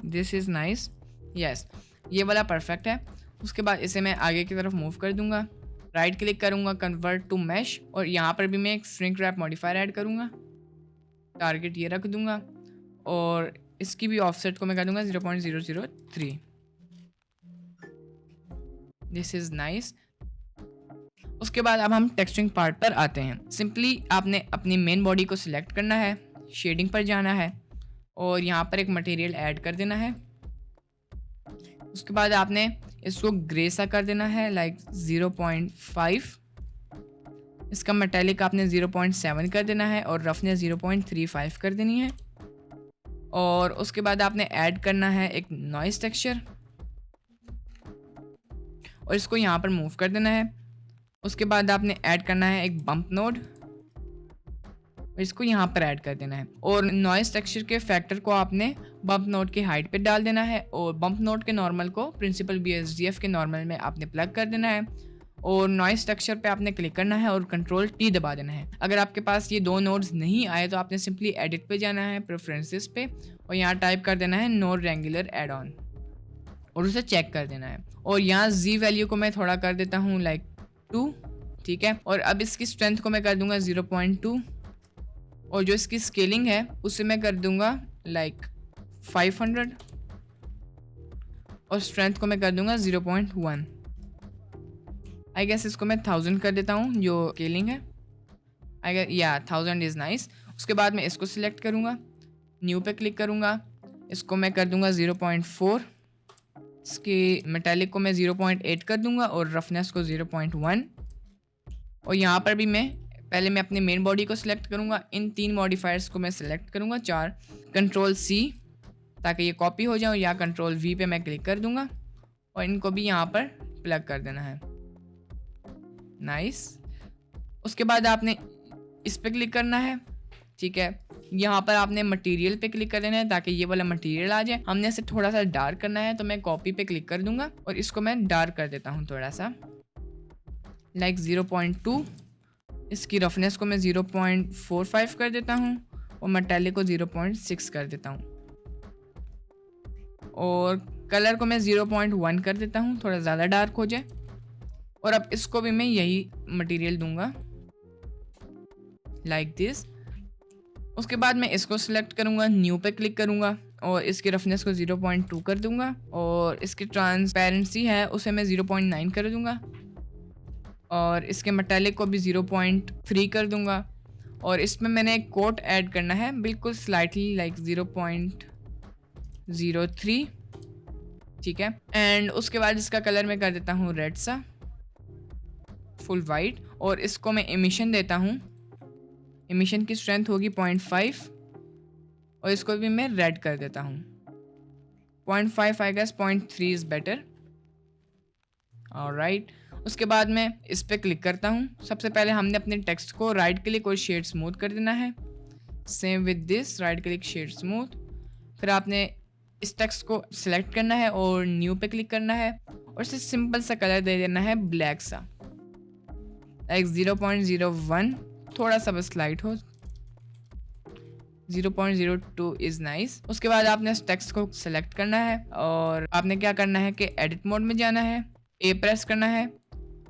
this is nice. Yes, ये वाला परफेक्ट है। उसके बाद इसे मैं आगे की तरफ मूव कर दूंगा, राइट क्लिक करूंगा कन्वर्ट टू मैश और यहाँ पर भी मैं एक श्रिंक रैप मॉडिफायर ऐड करूंगा, टारगेट ये रख दूंगा और इसकी भी ऑफसेट को मैं कर दूंगा 0.003। This is nice. उसके बाद अब हम टेक्सचरिंग पार्ट पर आते हैं। सिंपली आपने अपनी मेन बॉडी को सिलेक्ट करना है, शेडिंग पर जाना है और यहाँ पर एक मटेरियल ऐड कर देना है। उसके बाद आपने इसको ग्रे सा कर देना है लाइक 0.5। इसका मेटेलिक आपने 0.7 कर देना है और रफनेस 0.35 कर देनी है और उसके बाद आपने ऐड करना है एक नॉइस टेक्सचर और इसको यहाँ पर मूव कर देना है। उसके बाद आपने ऐड करना है एक बम्प नोड और इसको यहाँ पर ऐड कर देना है और नॉइस टेक्सचर के फैक्टर को आपने बम्प नोड की हाइट पे डाल देना है और बम्प नोड के नॉर्मल को प्रिंसिपल BSDF के नॉर्मल में आपने प्लग कर देना है और नॉइस टेक्सचर पे आपने क्लिक करना है और कंट्रोल T दबा देना है। अगर आपके पास ये दो नोड्स नहीं आए तो आपने सिंपली एडिट पे जाना है, प्रेफरेंसेस पे और यहाँ टाइप कर देना है नो रेंगुलर एड ऑन और उसे चेक कर देना है और यहाँ Z वैल्यू को मैं थोड़ा कर देता हूँ लाइक 2, ठीक है। और अब इसकी स्ट्रेंथ को मैं कर दूंगा 0.2 और जो इसकी स्केलिंग है उसे मैं कर दूंगा लाइक 500 और स्ट्रेंथ को मैं कर दूंगा 0.1। आई गेस इसको मैं 1000 कर देता हूँ जो स्केलिंग है। आई गेस या 1000 इज़ नाइस। उसके बाद मैं इसको सिलेक्ट करूँगा, न्यू पे क्लिक करूँगा, इसको मैं कर दूंगा 0.4, इसकी मेटेलिक को मैं 0.8 कर दूंगा और रफनेस को 0.1 और यहाँ पर भी मैं पहले मैं अपनी मेन बॉडी को सिलेक्ट करूँगा, इन 3 मॉडिफायर्स को मैं सिलेक्ट करूँगा 4, कंट्रोल C ताकि ये कॉपी हो जाए या कंट्रोल V पे मैं क्लिक कर दूँगा और इनको भी यहाँ पर प्लग कर देना है। नाइस। उसके बाद आपने इस पे क्लिक करना है, ठीक है। यहाँ पर आपने मटेरियल पे क्लिक कर देना है ताकि ये वाला मटेरियल आ जाए। हमने इसे थोड़ा सा डार्क करना है तो मैं कॉपी पे क्लिक कर दूंगा और इसको मैं डार्क कर देता हूँ थोड़ा सा लाइक 0.2। इसकी रफनेस को मैं 0.45 कर देता हूँ और मेटेलिक को 0.6 कर देता हूँ और कलर को मैं 0.1 कर देता हूँ, थोड़ा ज़्यादा डार्क हो जाए। और अब इसको भी मैं यही मटेरियल दूंगा लाइक दिस। उसके बाद मैं इसको सिलेक्ट करूँगा, न्यू पे क्लिक करूँगा और इसकी रफनेस को 0.2 कर दूंगा और इसकी ट्रांसपेरेंसी है उसे मैं 0.9 कर दूंगा और इसके मेटेलिक को भी 0.3 कर दूंगा और इसमें मैंने एक कोट ऐड करना है बिल्कुल स्लाइटली लाइक 0.03, ठीक है। एंड उसके बाद इसका कलर मैं कर देता हूँ रेड सा, फुल वाइट, और इसको मैं एमिशन देता हूँ। एमिशन की स्ट्रेंथ होगी 0.5 और इसको भी मैं रेड कर देता हूँ 0.5, I guess 0.3 is better. Alright, उसके बाद मैं इस पर क्लिक करता हूँ। सबसे पहले हमने अपने टेक्स्ट को राइट क्लिक और शेड स्मूथ कर देना है। Same with this, right click shade smooth. फिर आपने इस टेक्स्ट को सिलेक्ट करना है और न्यू पे क्लिक करना है और इसे सिंपल सा कलर दे देना है ब्लैक सा, लाइक 0.01, थोड़ा सा बस लाइट हो, 0.02 इज़ नाइस। उसके बाद आपने इस टेक्स्ट को सिलेक्ट करना है और आपने क्या करना है कि एडिट मोड में जाना है, ए प्रेस करना है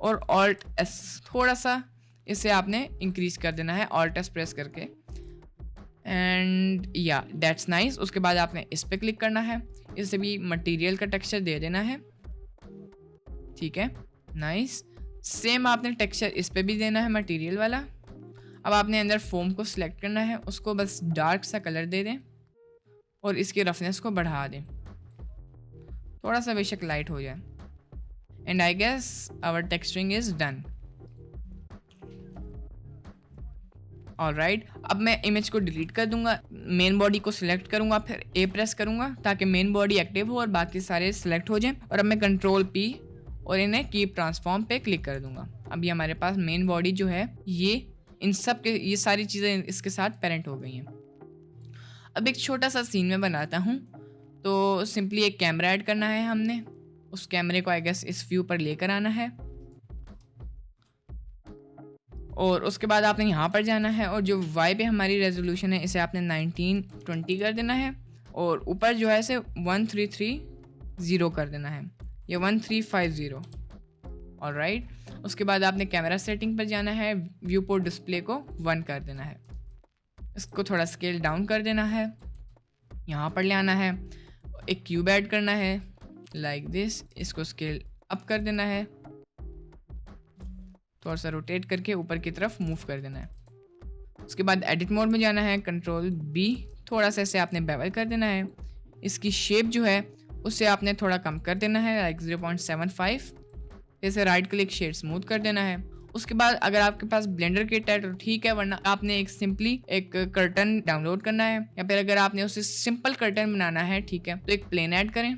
और ऑल्ट एस, थोड़ा सा इसे आपने इंक्रीज कर देना है ऑल्ट एस प्रेस करके। एंड या दैट्स नाइस। उसके बाद आपने इस पे क्लिक करना है, इसे भी मटेरियल का टेक्सचर दे देना है, ठीक है, नाइस। सेम आपने टेक्सचर इस पे भी देना है मटेरियल वाला। अब आपने अंदर फोम को सिलेक्ट करना है, उसको बस डार्क सा कलर दे दें और इसकी रफनेस को बढ़ा दें, थोड़ा सा बेशक लाइट हो जाए। And I guess our texturing is done. Alright, अब मैं इमेज को डिलीट कर दूंगा, मेन बॉडी को सिलेक्ट करूंगा, फिर ए प्रेस करूंगा ताकि मेन बॉडी एक्टिव हो और बाकी सारे सिलेक्ट हो जाएं। और अब मैं कंट्रोल पी और इन्हें कीप ट्रांसफॉर्म पे क्लिक कर दूंगा। अभी हमारे पास मेन बॉडी जो है ये इन सब के, ये सारी चीज़ें इसके साथ पेरेंट हो गई हैं। अब एक छोटा सा सीन में बनाता हूँ, तो सिंपली एक कैमरा ऐड करना है हमने। उस कैमरे को आई गेस इस व्यू पर लेकर आना है और उसके बाद आपने यहाँ पर जाना है और जो वाई पे हमारी रेजोल्यूशन है इसे आपने 1920 कर देना है और ऊपर जो है इसे 1330 कर देना है, या 1350। ऑलराइट, उसके बाद आपने कैमरा सेटिंग पर जाना है, व्यू पोर्ट डिस्प्ले को 1 कर देना है, इसको थोड़ा स्केल डाउन कर देना है, यहाँ पर ले आना है, एक क्यूब ऐड करना है लाइक दिस, इसको स्केल अप कर देना है, थोड़ा सा रोटेट करके ऊपर की तरफ मूव कर देना है। उसके बाद एडिट मोड में जाना है, कंट्रोल बी, थोड़ा सा इसे आपने बेवल कर देना है, इसकी शेप जो है उसे आपने थोड़ा कम कर देना है लाइक 0.75, इसे राइट क्लिक शेड स्मूथ कर देना है। उसके बाद अगर आपके पास ब्लेंडर किट है तो ठीक है, वरना आपने एक सिंपली एक कर्टन डाउनलोड करना है, या फिर अगर आपने उसे सिंपल कर्टन बनाना है, ठीक है, तो एक प्लेन ऐड करें।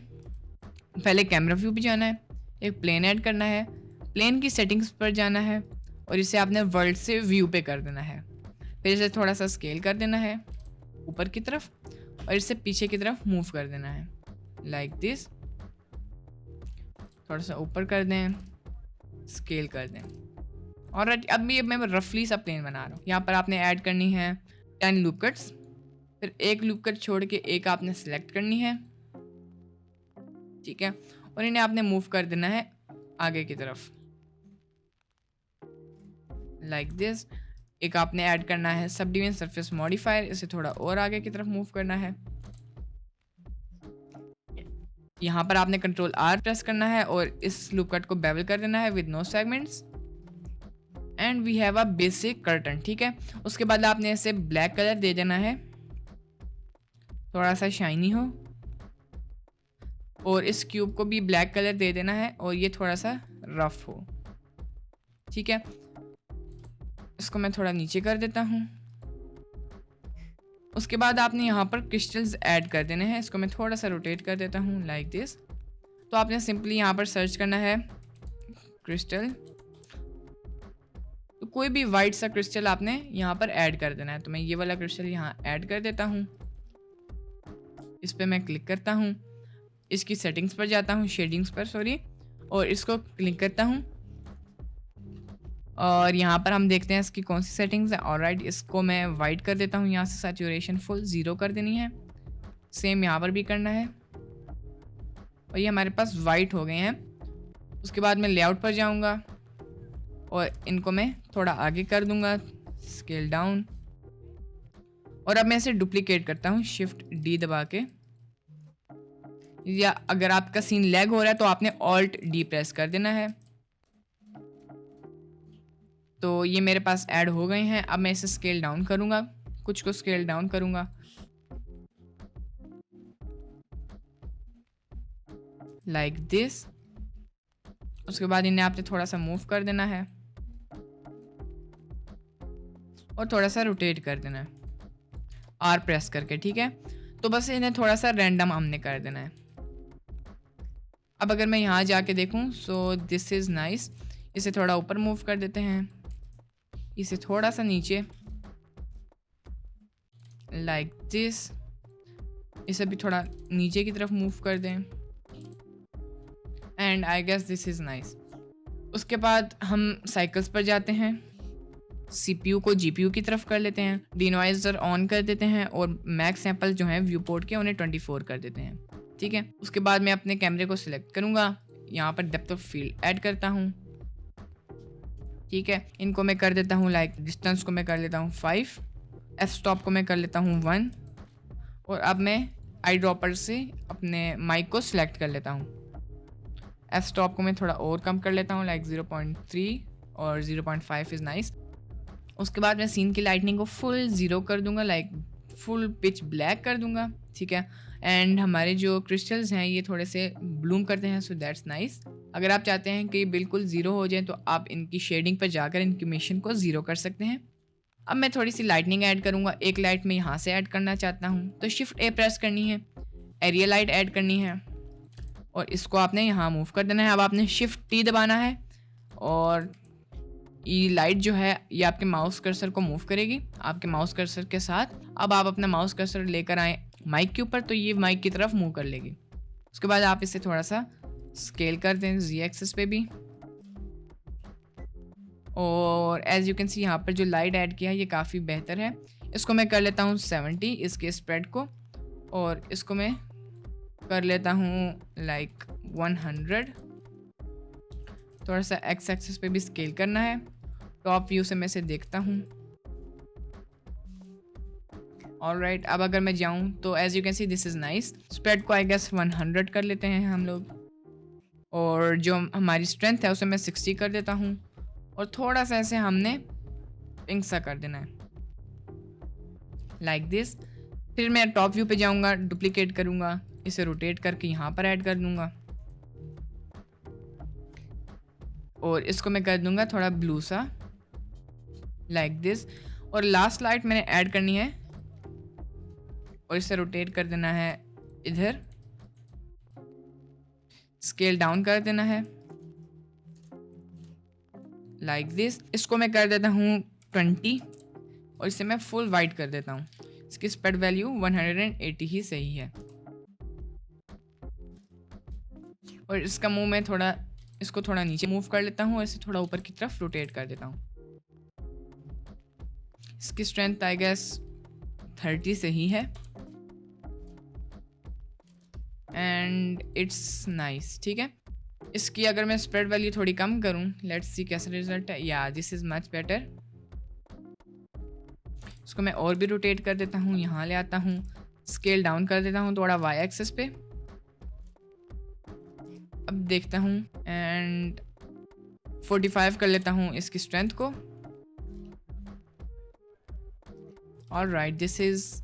पहले कैमरा व्यू पे जाना है, एक प्लेन ऐड करना है, प्लेन की सेटिंग्स पर जाना है और इसे आपने वर्ल्ड से व्यू पे कर देना है। फिर इसे थोड़ा सा स्केल कर देना है ऊपर की तरफ और इसे पीछे की तरफ मूव कर देना है लाइक दिस, थोड़ा सा ऊपर कर दें, स्केल कर दें। और अब ये मैं रफली सा प्लेन बना रहा हूँ। यहाँ पर आपने ऐड करनी है 10 लूप कट्स, फिर एक लूप कट छोड़ के एक आपने सेलेक्ट करनी है, ठीक है, और इन्हें आपने मूव कर देना है आगे की तरफ लाइक दिस। एक आपने ऐड करना है सब डिवीजन सरफेस मॉडिफायर, इसे थोड़ा और आगे की तरफ मूव करना है। यहाँ पर आपने कंट्रोल आर प्रेस करना है और इस लूप कट को बेवल कर देना है with no segments and we have a basic curtain, ठीक है। उसके बाद आपने इसे ब्लैक कलर दे देना है, थोड़ा सा शाइनी हो, और इस क्यूब को भी ब्लैक कलर दे देना है और ये थोड़ा सा रफ हो, ठीक है। इसको मैं थोड़ा नीचे कर देता हूँ। उसके बाद आपने यहाँ पर क्रिस्टल्स ऐड कर देने हैं, इसको मैं थोड़ा सा रोटेट कर देता हूँ लाइक दिस। तो आपने सिंपली यहाँ पर सर्च करना है क्रिस्टल, तो कोई भी वाइट सा क्रिस्टल आपने यहाँ पर ऐड कर देना है। तो मैं ये वाला क्रिस्टल यहाँ ऐड कर देता हूँ, इस पर मैं क्लिक करता हूँ, इसकी सेटिंग्स पर जाता हूँ, शेडिंग्स पर सॉरी, और इसको क्लिक करता हूँ और यहाँ पर हम देखते हैं इसकी कौन सी सेटिंग्स है। ऑलराइट, इसको मैं वाइट कर देता हूँ, यहाँ से सैचुरेशन फुल 0 कर देनी है, सेम यहाँ पर भी करना है और ये हमारे पास वाइट हो गए हैं। उसके बाद मैं लेआउट पर जाऊँगा और इनको मैं थोड़ा आगे कर दूँगा, स्केल डाउन, और अब मैं इसे डुप्लीकेट करता हूँ शिफ्ट डी दबा के, या अगर आपका सीन लैग हो रहा है तो आपने ऑल्ट डी प्रेस कर देना है। तो ये मेरे पास ऐड हो गए हैं। अब मैं इसे स्केल डाउन करूँगा, कुछ को स्केल डाउन करूँगा लाइक दिस। उसके बाद इन्हें आपने थोड़ा सा मूव कर देना है और थोड़ा सा रोटेट कर देना है आर प्रेस करके, ठीक है। तो बस इन्हें थोड़ा सा रैंडम हमने कर देना है। अब अगर मैं यहाँ जाके देखूँ, सो दिस इज़ नाइस। इसे थोड़ा ऊपर मूव कर देते हैं, इसे थोड़ा सा नीचे लाइक दिस। इसे भी थोड़ा नीचे की तरफ मूव कर दें and I guess this is nice. उसके बाद हम साइकिल्स पर जाते हैं, CPU को GPU की तरफ कर लेते हैं, डिनॉइजर ऑन कर देते हैं और मैक्स सैंपल जो हैं व्यू पोर्ट के उन्हें 24 कर देते हैं, ठीक है। उसके बाद मैं अपने कैमरे को सिलेक्ट करूँगा, यहाँ पर डेप्थ ऑफ फील्ड ऐड करता हूँ, ठीक है। इनको मैं कर देता हूँ लाइक डिस्टेंस को मैं कर लेता हूँ 5, एफ स्टॉप को मैं कर लेता हूँ 1 और अब मैं आई ड्रॉपर से अपने माइक को सिलेक्ट कर लेता हूँ। एफ स्टॉप को मैं थोड़ा और कम कर लेता हूँ लाइक 0.3 और 0.5 इज़ नाइस। उसके बाद मैं सीन की लाइटनिंग को फुल 0 कर दूंगा, लाइक फुल पिच ब्लैक कर दूंगा, ठीक है। एंड हमारे जो क्रिस्टल्स हैं ये थोड़े से ब्लूम करते हैं, सो दैट्स नाइस। अगर आप चाहते हैं कि बिल्कुल 0 हो जाए तो आप इनकी शेडिंग पर जाकर इनकी मिशन को 0 कर सकते हैं। अब मैं थोड़ी सी लाइटनिंग ऐड करूँगा, एक लाइट मैं यहाँ से ऐड करना चाहता हूँ तो शिफ्ट A प्रेस करनी है, एरिया लाइट ऐड करनी है और इसको आपने यहाँ मूव कर देना है। अब आपने शिफ्ट T दबाना है और ये लाइट जो है ये आपके माउस कर्सर को मूव करेगी आपके माउस कर्सर के साथ। अब आप अपना माउस कर्सर लेकर आए माइक के ऊपर तो ये माइक की तरफ मूव कर लेगी। उसके बाद आप इसे थोड़ा सा स्केल कर दें Z एक्सिस पे भी और एज यू कैन सी यहाँ पर जो लाइट ऐड किया है ये काफ़ी बेहतर है। इसको मैं कर लेता हूँ 70 इसके स्प्रेड को और इसको मैं कर लेता हूँ लाइक 100। थोड़ा सा एक्स एक्सिस पे भी स्केल करना है, टॉप व्यू से मैं इसे देखता हूँ। ऑलराइट, अब अगर मैं जाऊँ तो as you can see this is nice. Spread को आई गेस 100 कर लेते हैं हम लोग और जो हमारी स्ट्रेंथ है उसे मैं 60 कर देता हूँ और थोड़ा सा ऐसे हमने पिंक सा कर देना है लाइक दिस। फिर मैं टॉप व्यू पे जाऊँगा, डुप्लीकेट करूँगा, इसे रोटेट करके यहाँ पर ऐड कर दूँगा और इसको मैं कर दूँगा थोड़ा ब्लू सा लाइक दिस। और लास्ट लाइट मैंने ऐड करनी है और इसे रोटेट कर देना है इधर, स्केल डाउन कर देना है लाइक दिस। इसको मैं कर देता हूँ 20 और इसे मैं फुल वाइट कर देता हूँ। इसकी स्प्रेड वैल्यू 180 ही सही है और इसका मुंह मैं थोड़ा इसको थोड़ा नीचे मूव कर लेता हूँ और इसे थोड़ा ऊपर की तरफ रोटेट कर देता हूँ। इसकी स्ट्रेंथ आई गेस 30 सही है एंड इट्स नाइस, ठीक है। इसकी अगर मैं स्प्रेड वैल्यू थोड़ी कम करूँ, लेट्स सी कैसा रिजल्ट है। या दिस इज़ मच बेटर। इसको मैं और भी रोटेट कर देता हूँ, यहाँ ले आता हूँ, स्केल डाउन कर देता हूँ थोड़ा वाई एक्सिस पे। अब देखता हूँ एंड 45 कर लेता हूँ इसकी स्ट्रेंथ को। Alright, this is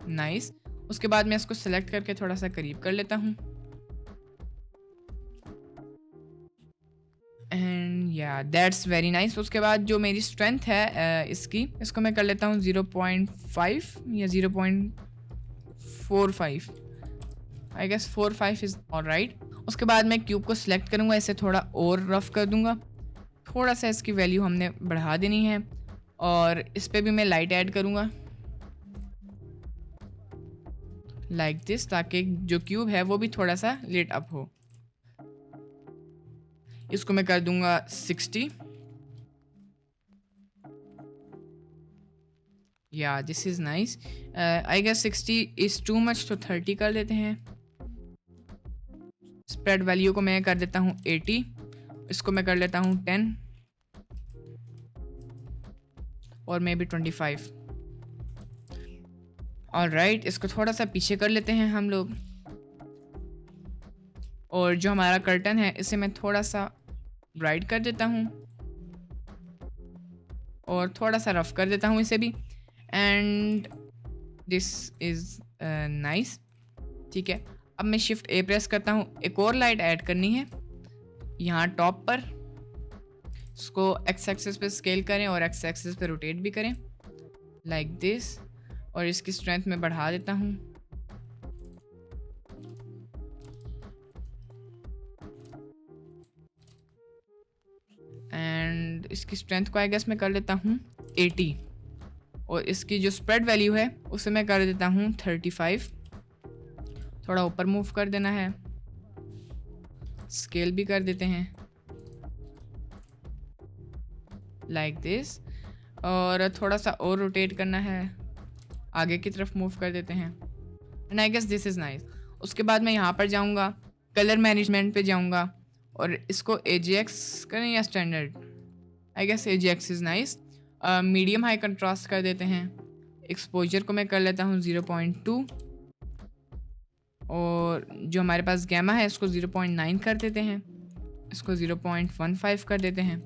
nice. उसके बाद मैं इसको सेलेक्ट करके थोड़ा सा करीब कर लेता हूँ एंड या दैट्स वेरी नाइस। उसके बाद जो मेरी स्ट्रेंथ है इसको मैं कर लेता हूँ 0.5 या 0.45, आई गेस 45 इज़ ऑलराइट। उसके बाद मैं क्यूब को सिलेक्ट करूँगा, इसे थोड़ा और रफ कर दूँगा, थोड़ा सा इसकी वैल्यू हमने बढ़ा देनी है और इस पर भी मैं लाइट ऐड करूँगा लाइक दिस, ताकि जो क्यूब है वो भी थोड़ा सा लिट अप हो। इसको मैं कर दूंगा 60। या this is nice. I guess 60 is too much तो 30 कर लेते हैं। स्प्रेड वैल्यू को मैं कर देता हूँ 80, इसको मैं कर लेता हूँ 10 और मे बी 25। ऑलराइट, इसको थोड़ा सा पीछे कर लेते हैं हम लोग और जो हमारा कर्टन है इसे मैं थोड़ा सा ब्राइट कर देता हूँ और थोड़ा सा रफ कर देता हूँ इसे भी। And this is nice. ठीक है, अब मैं शिफ्ट ए प्रेस करता हूँ। एक और लाइट ऐड करनी है यहाँ टॉप पर। इसको एक्स एक्सिस पे स्केल करें और एक्स एक्सिस पे रोटेट भी करें लाइक दिस। और इसकी स्ट्रेंथ मैं बढ़ा देता हूँ। एंड इसकी स्ट्रेंथ को आई गेस मैं कर लेता हूँ 80। और इसकी जो स्प्रेड वैल्यू है उसे मैं कर देता हूँ 35। थोड़ा ऊपर मूव कर देना है, स्केल भी कर देते हैं लाइक दिस। और थोड़ा सा और रोटेट करना है, आगे की तरफ मूव कर देते हैं। And I guess this is nice. उसके बाद मैं यहाँ पर जाऊँगा, कलर मैनेजमेंट पे जाऊँगा और इसको AJX करें या standard. I guess AJX is nice. Medium high contrast कर देते हैं। एक्सपोजर को मैं कर लेता हूँ 0.2 और जो हमारे पास गैमा है इसको 0.9 कर देते हैं, इसको 0.15 कर देते हैं।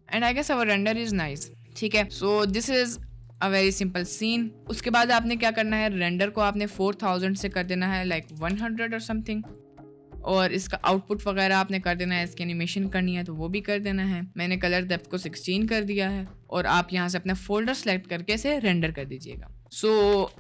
And I guess our render is nice. ठीक है, so this is a very simple scene. उसके बाद आपने क्या करना है, रेंडर को आपने 4000 से कर देना है लाइक 100 और समथिंग। और इसका आउटपुट वगैरह आपने कर देना है, इसकी एनिमेशन करनी है तो वो भी कर देना है। मैंने कलर डेप्थ को 16 कर दिया है और आप यहाँ से अपना फोल्डर सेलेक्ट करके इसे रेंडर कर दीजिएगा। सो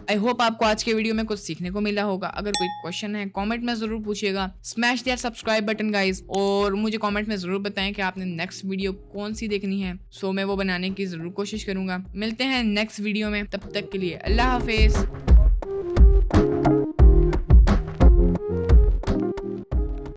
आई होप आपको आज के वीडियो में कुछ सीखने को मिला होगा। अगर कोई क्वेश्चन है कमेंट में ज़रूर पूछिएगा। Smash that subscribe button guys, और मुझे कमेंट में ज़रूर बताएं कि आपने नेक्स्ट वीडियो कौन सी देखनी है। सो मैं वो बनाने की ज़रूर कोशिश करूँगा। मिलते हैं नेक्स्ट वीडियो में, तब तक के लिए अल्लाह हाफिज़।